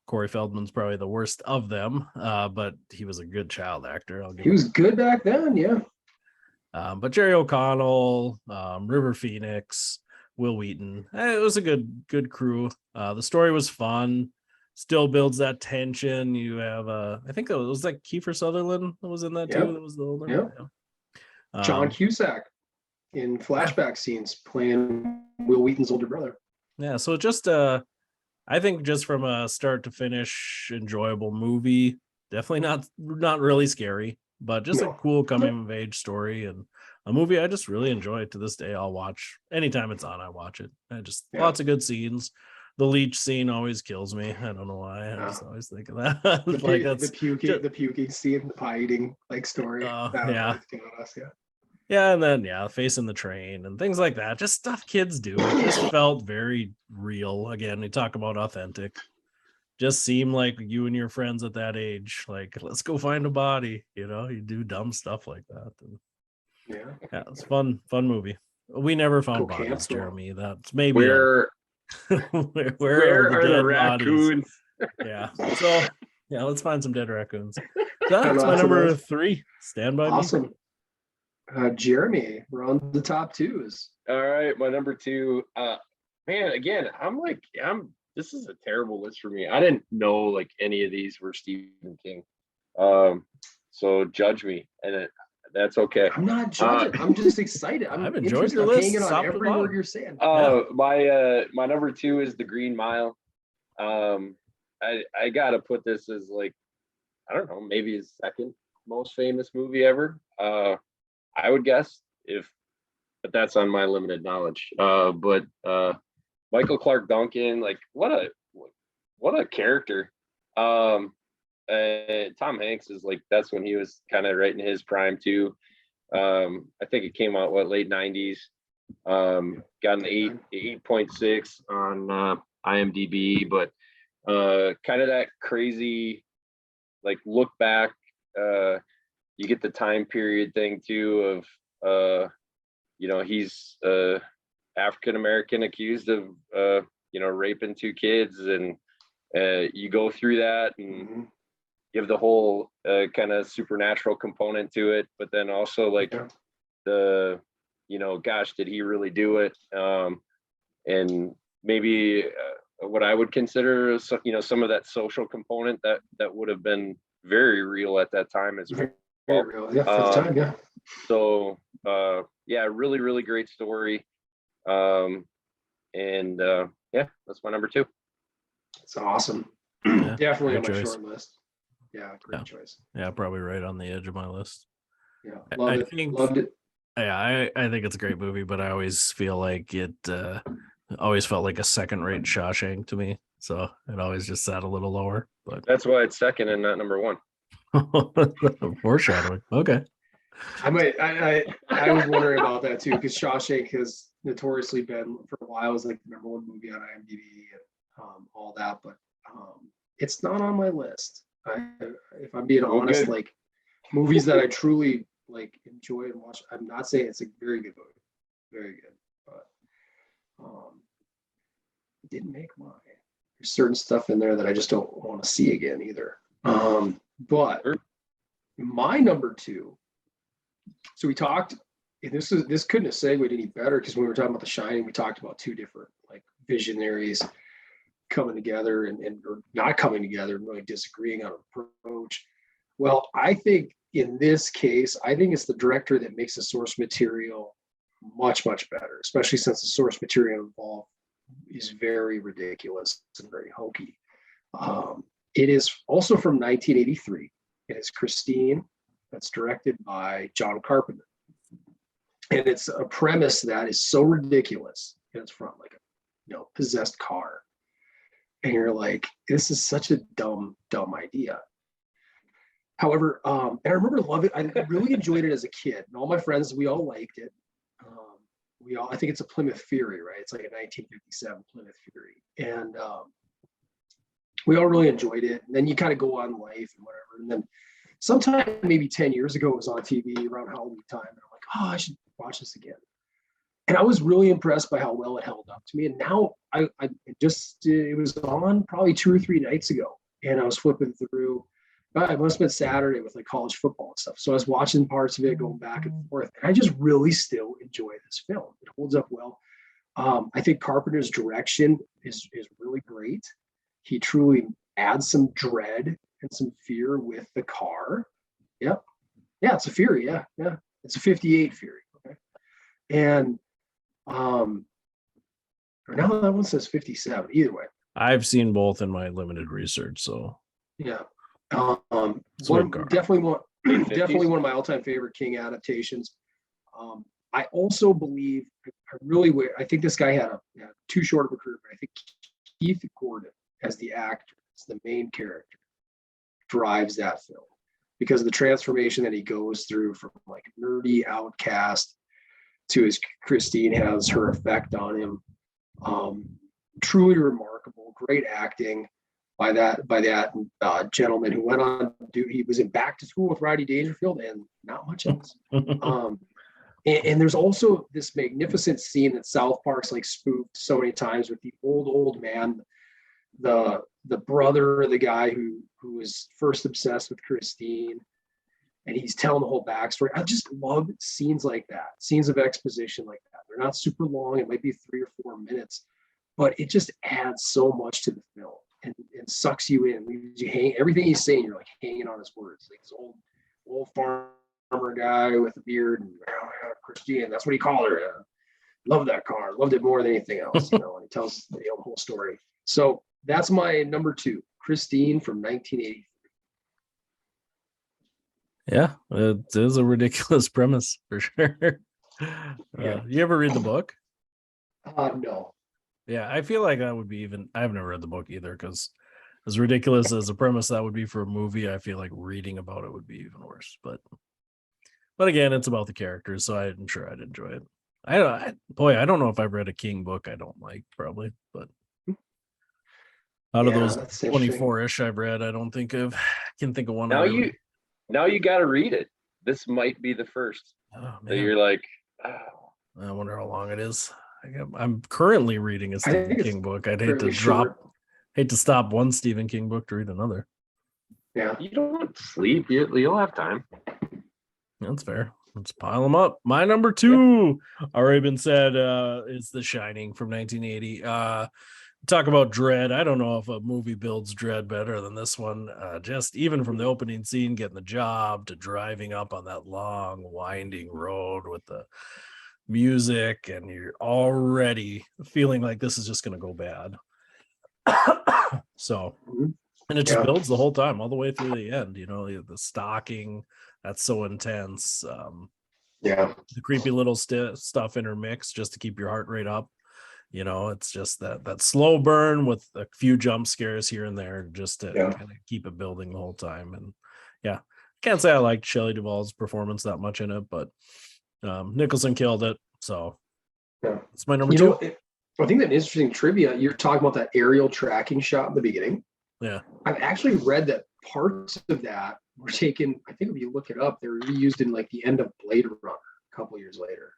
Corey Feldman's probably the worst of them, but he was a good child actor. He was good back then, yeah. But Jerry O'Connell, River Phoenix, Will Wheaton, it was a good crew. The story was fun, still builds that tension. You have I think it was like Kiefer Sutherland that was in that too. That was the older. Yeah. John Cusack in flashback scenes playing Will Wheaton's older brother. Yeah, so just I think just from a start to finish enjoyable movie. Definitely not really scary, but just a cool coming of age story and a movie I just really enjoy to this day. I'll watch anytime it's on. I watch it. Lots of good scenes. The leech scene always kills me. I don't know why. I just always think of that. The puking scene, the pie eating like story. Yeah. Yeah, and then facing the train and things like that. Just stuff kids do. It just felt very real. Again, we talk about authentic. Just seemed like you and your friends at that age, like, let's go find a body. You do dumb stuff like that. And yeah, it's fun movie. We never found bodies, Jeremy. That's maybe where are the raccoons? Yeah. So let's find some dead raccoons. That's my number 3. Stand by me. Jeremy, we're on the top 2s. All right, my number 2. Man, again, this is a terrible list for me. I didn't know like any of these were Stephen King. So judge me, and that's okay. I'm not judging. I'm just excited. I've enjoyed your list. Hanging on every word you're saying. My number 2 is The Green Mile. I gotta put this as like, I don't know, maybe his second most famous movie ever. I would guess, but that's on my limited knowledge. But Michael Clark Duncan, like what a character. Tom Hanks is like, that's when he was kind of right in his prime too. I think it came out late 90s. Got an 8.6 on IMDb, but kind of that crazy like look back. You get the time period thing too of he's African American accused of raping 2 kids, and you go through that and you have the whole kind of supernatural component to it, but then also like the gosh, did he really do it? And maybe what I would consider some of that social component that would have been very real at that time as well. So really, really great story. That's my number 2. It's awesome. Definitely on my short list. Yeah, great choice. Yeah, probably right on the edge of my list. Yeah, loved it. Yeah, I think it's a great movie, but I always feel like it always felt like a second-rate Shawshank to me. So it always just sat a little lower. But that's why it's second and not number 1. Foreshadowing. Okay. I was wondering about that too, because Shawshank has notoriously been for a while was like the number 1 movie on IMDb and all that, but it's not on my list. If I'm being honest, like movies that I truly like enjoy and watch, I'm not saying it's a very good movie, very good, but it didn't make mine. There's certain stuff in there that I just don't want to see again either. But my number 2. So we talked, and this couldn't have segued any better, because when we were talking about The Shining, we talked about 2 different like visionaries coming together and or not coming together and really disagreeing on an approach. Well, I think in this case, I think it's the director that makes the source material much, much better, especially since the source material involved is very ridiculous and very hokey. It is also from 1983. It is Christine. That's directed by John Carpenter. And it's a premise that is so ridiculous. And it's from like a possessed car. And you're like, this is such a dumb idea. However, and I remember loving it. I really enjoyed it as a kid. And all my friends, we all liked it. I think it's a Plymouth Fury, right? It's like a 1957 Plymouth Fury. And we all really enjoyed it. And then you kind of go on life and whatever. And then sometime maybe 10 years ago, it was on TV around Halloween time. And I'm like, oh, I should watch this again. And I was really impressed by how well it held up to me. And now it was on probably 2 or 3 nights ago. And I was flipping through it must have been Saturday with like college football and stuff. So I was watching parts of it, going back and forth, and I just really still enjoy this film. It holds up well. I think Carpenter's direction is really great. He truly adds some dread and some fear with the car. Yep. Yeah, it's a Fury. Yeah, yeah. It's a 58 Fury. Okay. And or now that one says 57. Either way. I've seen both in my limited research, so Yeah. Sweet car. Definitely one of my all-time favorite King adaptations. I also believe, I think this guy had too short of a career, but I think Keith Gordon as the actor, as the main character, drives that film because of the transformation that he goes through from like nerdy outcast to his Christine has her effect on him. Truly remarkable, great acting by that gentleman who went on to do, he was in Back to School with Rodney Dangerfield and not much else. And there's also this magnificent scene that South Park's like spoofed so many times with the old man, the brother of the guy who was first obsessed with Christine, and he's telling the whole backstory. I just love scenes like that, scenes of exposition like that. They're not super long. It might be 3 or 4 minutes, but it just adds so much to the film and sucks you in. You hang everything he's saying. You're like hanging on his words. Like this old farmer guy with a beard and Christine. That's what he called her. Loved that car. Loved it more than anything else. And he tells the whole story. So that's my number 2, Christine from 1980. yeah, it is a ridiculous premise for sure. You ever read the book? No. Yeah, I feel like that would be even. I've never read the book either, because as ridiculous as a premise that would be for a movie, I feel like reading about it would be even worse. But again, it's about the characters, so I'm sure I'd enjoy it. I don't know if I've read a King book I don't like, probably, but out of those 24-ish I've read, I don't think I can think of one. Now you got to read it. This might be the first. Oh, that you're like, oh. I wonder how long it is. I'm currently reading a Stephen King book. I'd hate to stop one Stephen King book to read another. Yeah, you don't sleep. You'll have time. That's fair. Let's pile them up. My number 2, already been said, is The Shining from 1980. Talk about dread. I don't know if a movie builds dread better than this one. Just even from the opening scene, getting the job to driving up on that long, winding road with the music, and you're already feeling like this is just going to go bad. So, and it just builds the whole time, all the way through the end. The stalking, that's so intense. The creepy little stuff intermixed just to keep your heart rate up. It's just that slow burn with a few jump scares here and there, just to kind of keep it building the whole time. And yeah, can't say I liked Shelley Duvall's performance that much in it, but Nicholson killed it. So it's my number 2. I think that interesting trivia, you're talking about that aerial tracking shot in the beginning. Yeah. I've actually read that parts of that were taken, I think if you look it up, they were reused in like the end of Blade Runner a couple years later.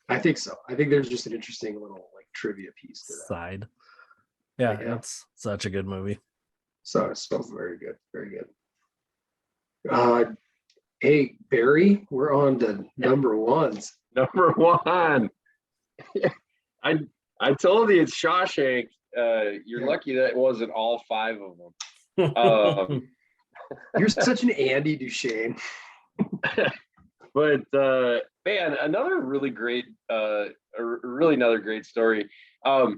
I think so. I think there's just an interesting little like trivia piece to that. Side. Yeah, that's such a good movie. So very good. Very good. Hey, Barry, we're on to number 1s. Number 1. I told you it's Shawshank. You're lucky that it wasn't all 5 of them. You're such an Andy Duchesne. But man, another really great story. I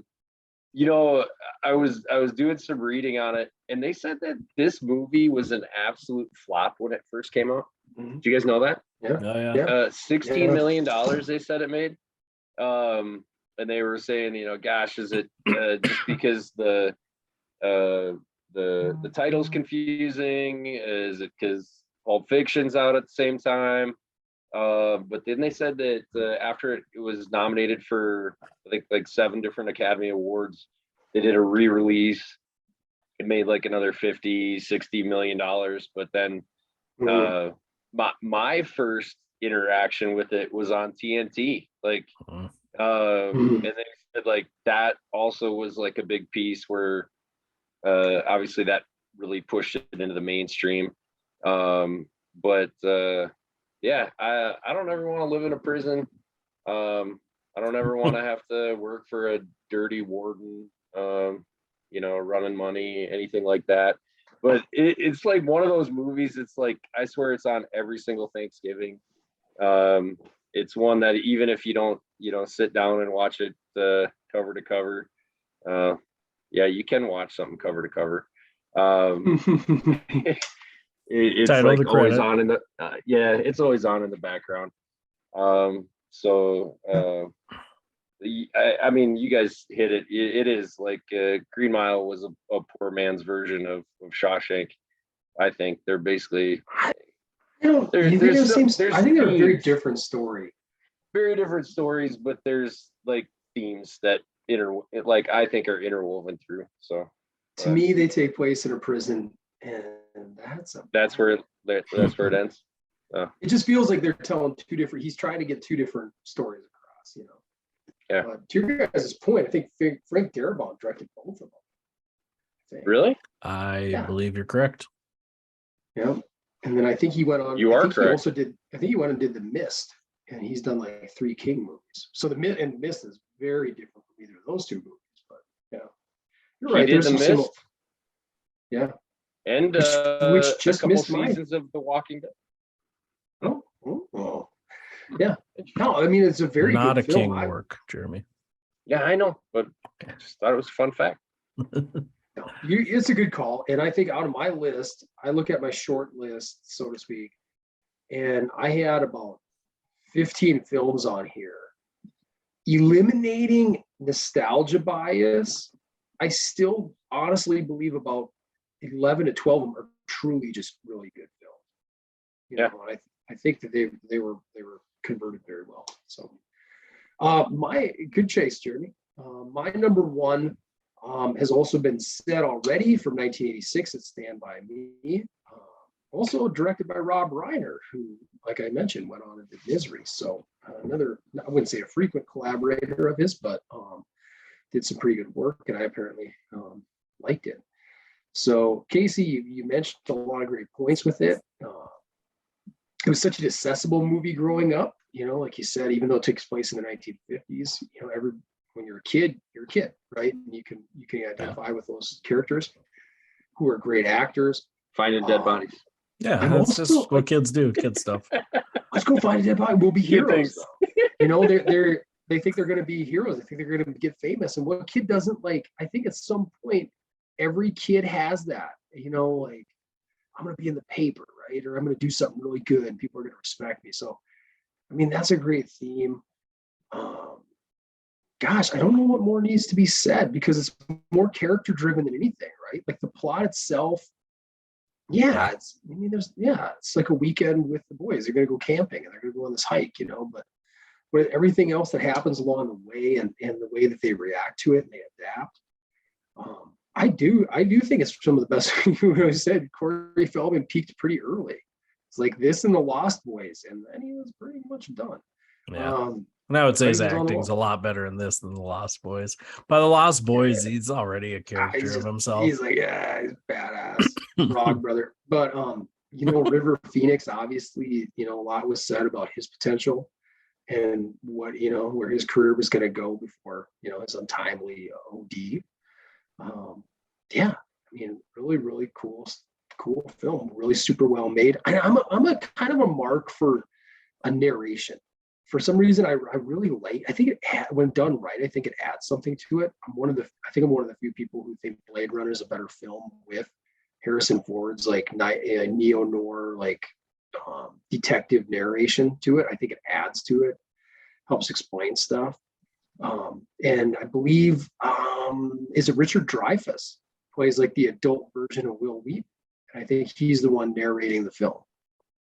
was doing some reading on it, and they said that this movie was an absolute flop when it first came out. Do you guys know that? Yeah. $16 million they said it made. And they were saying, gosh, is it just because the title's confusing? Is it because Pulp Fiction's out at the same time? But then they said that after it was nominated for, I think, like 7 different Academy Awards, they did a re-release. It made like another $50-60 million. But then my first interaction with it was on TNT. And they said like that also was like a big piece where obviously that really pushed it into the mainstream. But yeah, I don't ever want to live in a prison. I don't ever want to have to work for a dirty warden, running money, anything like that. But it's like one of those movies. It's like, I swear it's on every single Thanksgiving. It's one that even if you don't sit down and watch it cover to cover, yeah, you can watch something cover to cover. It's Title like to always credit. on in the it's always on in the background. I mean, you guys hit it. It is like Green Mile was a poor man's version of Shawshank. I think they're basically I think they're a very different story. Very different stories, but there's like themes that I think are interwoven through. So to me, they take place in a prison, and that's where it ends. It just feels like they're telling two different. He's trying to get two different stories across, Yeah. To your guys' point, I think Frank Darabont directed both of them. Really? I believe you're correct. Yeah. And then I think he went on. You are correct. He also did. I think he went and did The Mist, and he's done like 3 King movies. So The Mist is very different from either of those two movies. But yeah, you're right. He did The Mist. Yeah. And which just a couple missed seasons of The Walking Dead. Oh. Yeah. No, I mean, it's a very not good a film. King work, Jeremy. Yeah, I know, but I just thought it was a fun fact. No, it's a good call. And I think out of my list, I look at my short list, so to speak, and I had about 15 films on here. Eliminating nostalgia bias, I still honestly believe about 11 to 12 of them are truly just really good films. I think that they were converted very well. So my good chase, Jeremy. My number one has also been set already from 1986. It's Stand By Me. Also directed by Rob Reiner, who, like I mentioned, went on and did Misery. So another, I wouldn't say a frequent collaborator of his, but did some pretty good work, and I apparently liked it. So Casey, you mentioned a lot of great points with it. It was such an accessible movie growing up, like you said, even though it takes place in the 1950s, when you're a kid, right? And you can identify with those characters who are great actors. Finding dead bodies. Yeah, that's just what kids do, kid stuff. Let's go find a dead body. We'll be heroes. They think they're going to be heroes. They think they're going to get famous. And what kid doesn't like? I think at some point, every kid has that. Like, I'm going to be in the paper, right? Or I'm going to do something really good, and people are going to respect me. So, I mean, that's a great theme. Gosh, I don't know what more needs to be said, because it's more character driven than anything, right? Like the plot itself. Yeah, it's like a weekend with the boys. They're going to go camping and they're going to go on this hike, but everything else that happens along the way and the way that they react to it and they adapt. I do think it's some of the best. I said Corey Feldman peaked pretty early. It's like this and The Lost Boys, and then he was pretty much done. Yeah. And I would say his acting's a lot better in this than The Lost Boys. By The Lost Boys, he's already a character of himself. He's like, he's badass, Frog brother. But River Phoenix, obviously, a lot was said about his potential and what where his career was going to go before his untimely OD. I mean, really, really cool film. Really super well made. I'm a kind of a mark for a narration. For some reason, I really like. I think when done right, I think it adds something to it. I'm one of the few people who think Blade Runner is a better film with Harrison Ford's like neo-noir, like detective narration to it. I think it adds to it, helps explain stuff. And I believe is it Richard Dreyfuss plays like the adult version of Will Wheaton, and I think he's the one narrating the film.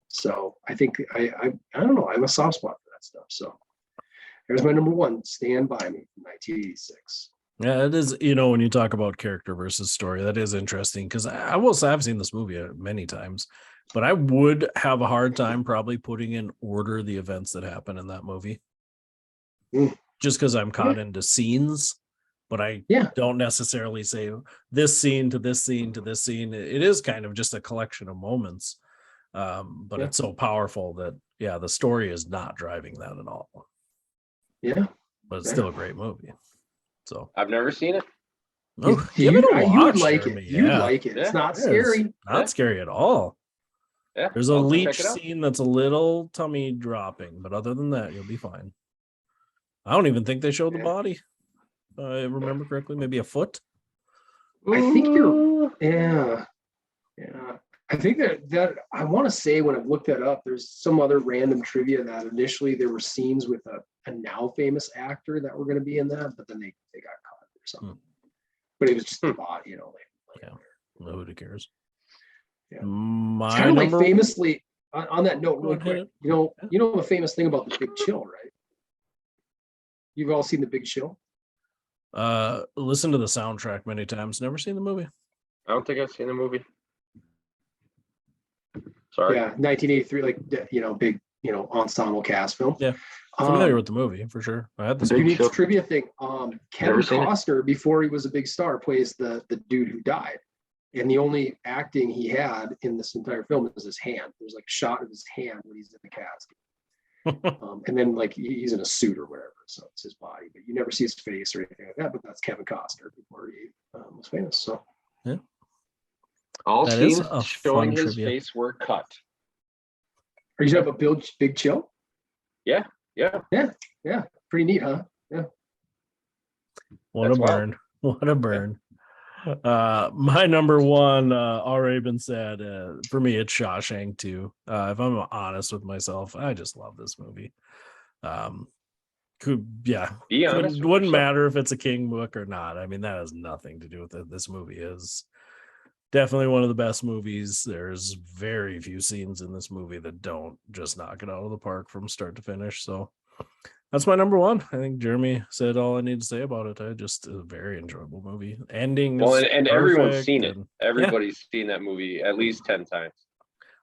So I think I don't know. I have a soft spot for that stuff. So there's my number one, Stand By Me from 1986. Yeah, it is. When you talk about character versus story, that is interesting, because I will say I've seen this movie many times, but I would have a hard time probably putting in order the events that happen in that movie. Just because I'm caught into scenes but I Yeah. don't necessarily say this scene to this scene to this scene. It is kind of just a collection of moments. But Yeah. it's so powerful that the story is not driving that at all. Yeah. But it's still a great movie. So I've never seen it. oh, give it a watch. You would like Jeremy. it. You'd like it. It's not scary. Not scary at all. Yeah, There's a I'll leech check it out. scene that's a little tummy dropping, but other than that, you'll be fine. I don't even think they showed the body. If I remember correctly, maybe a foot. I think you're. Yeah. I think that I want to say when I've looked that up, there's some other random trivia that initially there were scenes with a now famous actor that were going to be in that, but then they got cut or something. But it was just the body, you know. Nobody cares. Yeah. My it's kind of like number famously on that note, really Go quick. ahead. You know the famous thing about the Big Chill, right? You've all seen the Big Chill. Listen to the soundtrack many times. Never seen the movie. I don't think I've seen the movie. Sorry. Yeah, 1983, like big, ensemble cast film. Yeah, familiar with the movie for sure. I had the unique trivia thing. Kevin Costner, before he was a big star, plays the dude who died, and the only acting he had in this entire film is his hand. There's like a shot of his hand when he's in the casket, and then like he's in a suit or whatever, so it's his body, but you never see his face or anything like that. But that's Kevin Costner before he was famous. So yeah. All That is scenes a showing fun his trivia. face were cut. are you talking about Big Chill? Yeah. Pretty neat, huh? Yeah. What That's a wild. burn. What a burn. My number one already been said. For me, it's Shawshank too. If I'm honest with myself, I just love this movie. Be honest with Wouldn't yourself. matter if it's a King book or not. I mean, that has nothing to do with it. This movie is definitely one of the best movies. There's very few scenes in this movie that don't just knock it out of the park from start to finish. So that's my number one. I think Jeremy said all I need to say about it. Just a very enjoyable movie. Ending. Well, and everyone's seen it. and- Everybody's seen that movie at least 10 times.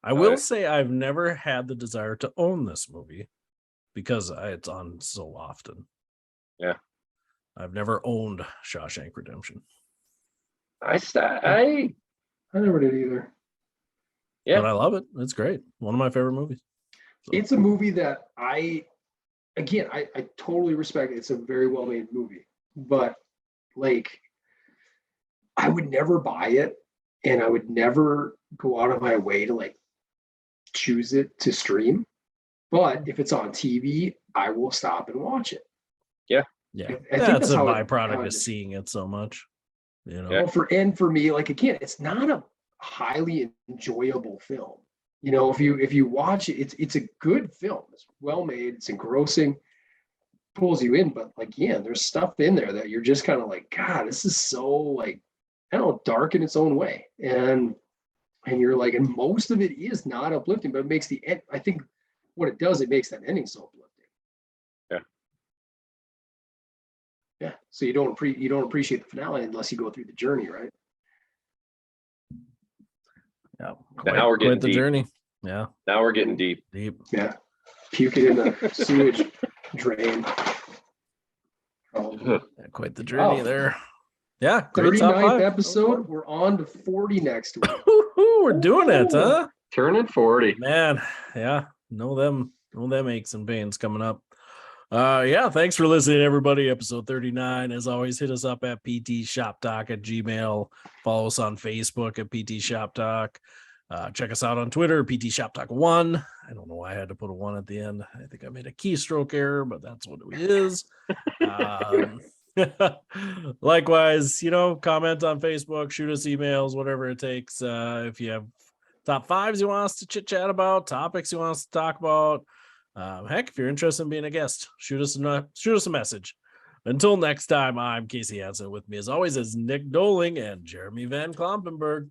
I will say I've never had the desire to own this movie because it's on so often. Yeah. I've never owned Shawshank Redemption. I never did either. Yeah. But I love it. It's great. One of my favorite movies. So. It's a movie that I totally respect. It's a very well made movie, but like I would never buy it, and I would never go out of my way to like choose it to stream. But if it's on TV, I will stop and watch it. Yeah. Yeah. I think that's a how byproduct it of seeing it so much. Well, for me, like again, it's not a highly enjoyable film. If you watch it, it's a good film. It's well made, it's engrossing, pulls you in, but like, yeah, there's stuff in there that you're just kind of like, God, this is so like, I don't know, dark in its own way. And you're like, and most of it is not uplifting, but it makes the end, I think what it does, it makes that ending so uplifting. Yeah. So you don't appreciate the finale unless you go through the journey, right? Yeah. Now we're getting the deep. journey. Yeah. Now we're getting deep. Yeah. Puke it in the sewage drain. Quite the journey there. Yeah. 39th episode. We're on to 40 next week. We're doing it, huh? Turning 40. Man. Yeah. Know them aches and pains coming up. Thanks for listening, everybody. Episode 39. As always, hit us up at ptshoptalk@gmail. Follow us on Facebook at PT Shop Talk. Check us out on Twitter, PT Shop Talk 1. I don't know why I had to put a 1 at the end. I think I made a keystroke error, but that's what it is. Likewise, comment on Facebook, shoot us emails, whatever it takes. If you have top fives you want us to chit chat about, topics you want us to talk about, heck, if you're interested in being a guest, shoot us a message. Until next time, I'm Casey Hansen. With me as always is Nick Doling and Jeremy Van Klompenberg.